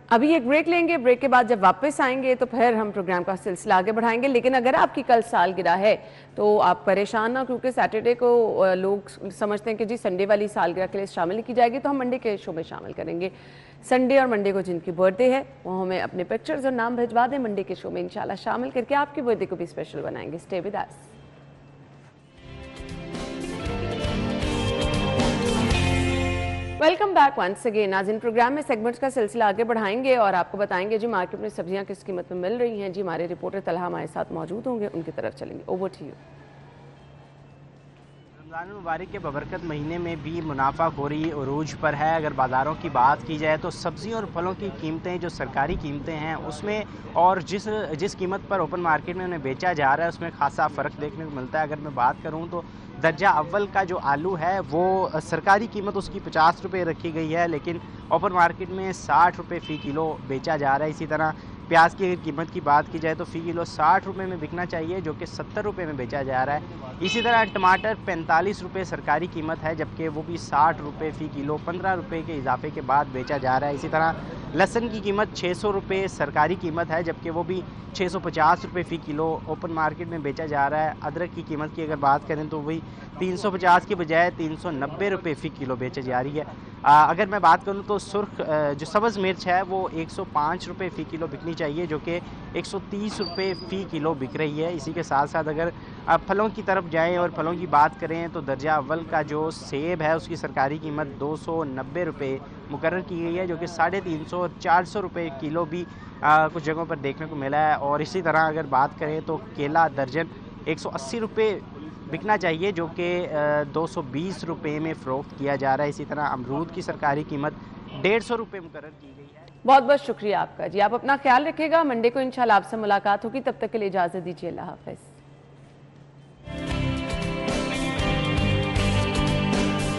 अभी एक ब्रेक लेंगे, ब्रेक के बाद जब वापस आएंगे तो फिर हम प्रोग्राम का सिलसिला आगे बढ़ाएंगे। लेकिन अगर आपकी कल सालगिरह है तो आप परेशान ना, क्योंकि सैटरडे को लोग समझते हैं कि जी संडे वाली सालगिरह के लिए शामिल नहीं की जाएगी, तो हम मंडे के शो में शामिल करेंगे। संडे और मंडे को जिनकी बर्थडे है वो हमें अपने पिक्चर्स और नाम भिजवा दें, मंडे के शो में इंशाल्लाह शामिल करके आपकी बर्थडे को भी स्पेशल बनाएंगे। Stay with us. Welcome back once again. आज इन प्रोग्राम में सेगमेंट्स का सिलसिला आगे बढ़ाएंगे और आपको बताएंगे जी मार्केट में सब्जियां किस कीमत में मिल रही हैं। जी हमारे रिपोर्टर तलहा हमारे साथ मौजूद होंगे, उनकी तरफ चलेंगे। Over to you. रमज़ान मुबारक के बबरकत महीने में भी मुनाफाखोरी उरूज पर है। अगर बाज़ारों की बात की जाए तो सब्जियों और फलों की कीमतें जो सरकारी कीमतें हैं उसमें और जिस कीमत पर ओपन मार्केट में उन्हें बेचा जा रहा है उसमें खासा फ़र्क देखने को मिलता है। अगर मैं बात करूं तो दर्जा अव्वल का जो आलू है वो सरकारी कीमत उसकी 50 रुपये रखी गई है, लेकिन ओपन मार्केट में 60 रुपये फ़ी किलो बेचा जा रहा है। इसी तरह प्याज की अगर कीमत की बात की जाए तो फ़ी किलो 60 रुपये में बिकना चाहिए, जो कि 70 रुपये में बेचा जा रहा है। इसी तरह टमाटर 45 रुपये सरकारी कीमत है, जबकि वो भी 60 रुपये फ़ी किलो 15 रुपये के इजाफे के बाद बेचा जा रहा है। इसी तरह लहसुन की कीमत 600 रुपये सरकारी कीमत है, जबकि वो भी 650 रुपये फ़ी किलो ओपन मार्केट में बेचा जा रहा है। अदरक की कीमत की अगर बात करें तो वही 350 की बजाय 390 रुपये फ़ी किलो बेची जा रही है। अगर मैं बात करूं तो सुर्ख जो सब्ज़ मिर्च है वो 105 रुपये फ़ी किलो बिकनी चाहिए, जो कि 130 रुपये फ़ी किलो बिक रही है। इसी के साथ साथ अगर आप फलों की तरफ जाएं और फलों की बात करें तो दर्जा अव्वल का जो सेब है उसकी सरकारी कीमत 290 रुपये मुकर्रर की गई है, जो कि 350 और 400 रुपये किलो भी कुछ जगहों पर देखने को मिला है। और इसी तरह अगर बात करें तो केला दर्जन 180 रुपये बिकना चाहिए, जो कि 220 रुपये में फ़रोख्त किया जा रहा है। इसी तरह अमरूद की सरकारी कीमत 150 रुपये मुकर्रर की गई है। बहुत बहुत शुक्रिया आपका जी। आप अपना ख्याल रखिएगा। मंडे को इंशाल्लाह आपसे मुलाकात होगी, तब तक के लिए इजाज़त दीजिए। अल्लाह हाफ़िज़।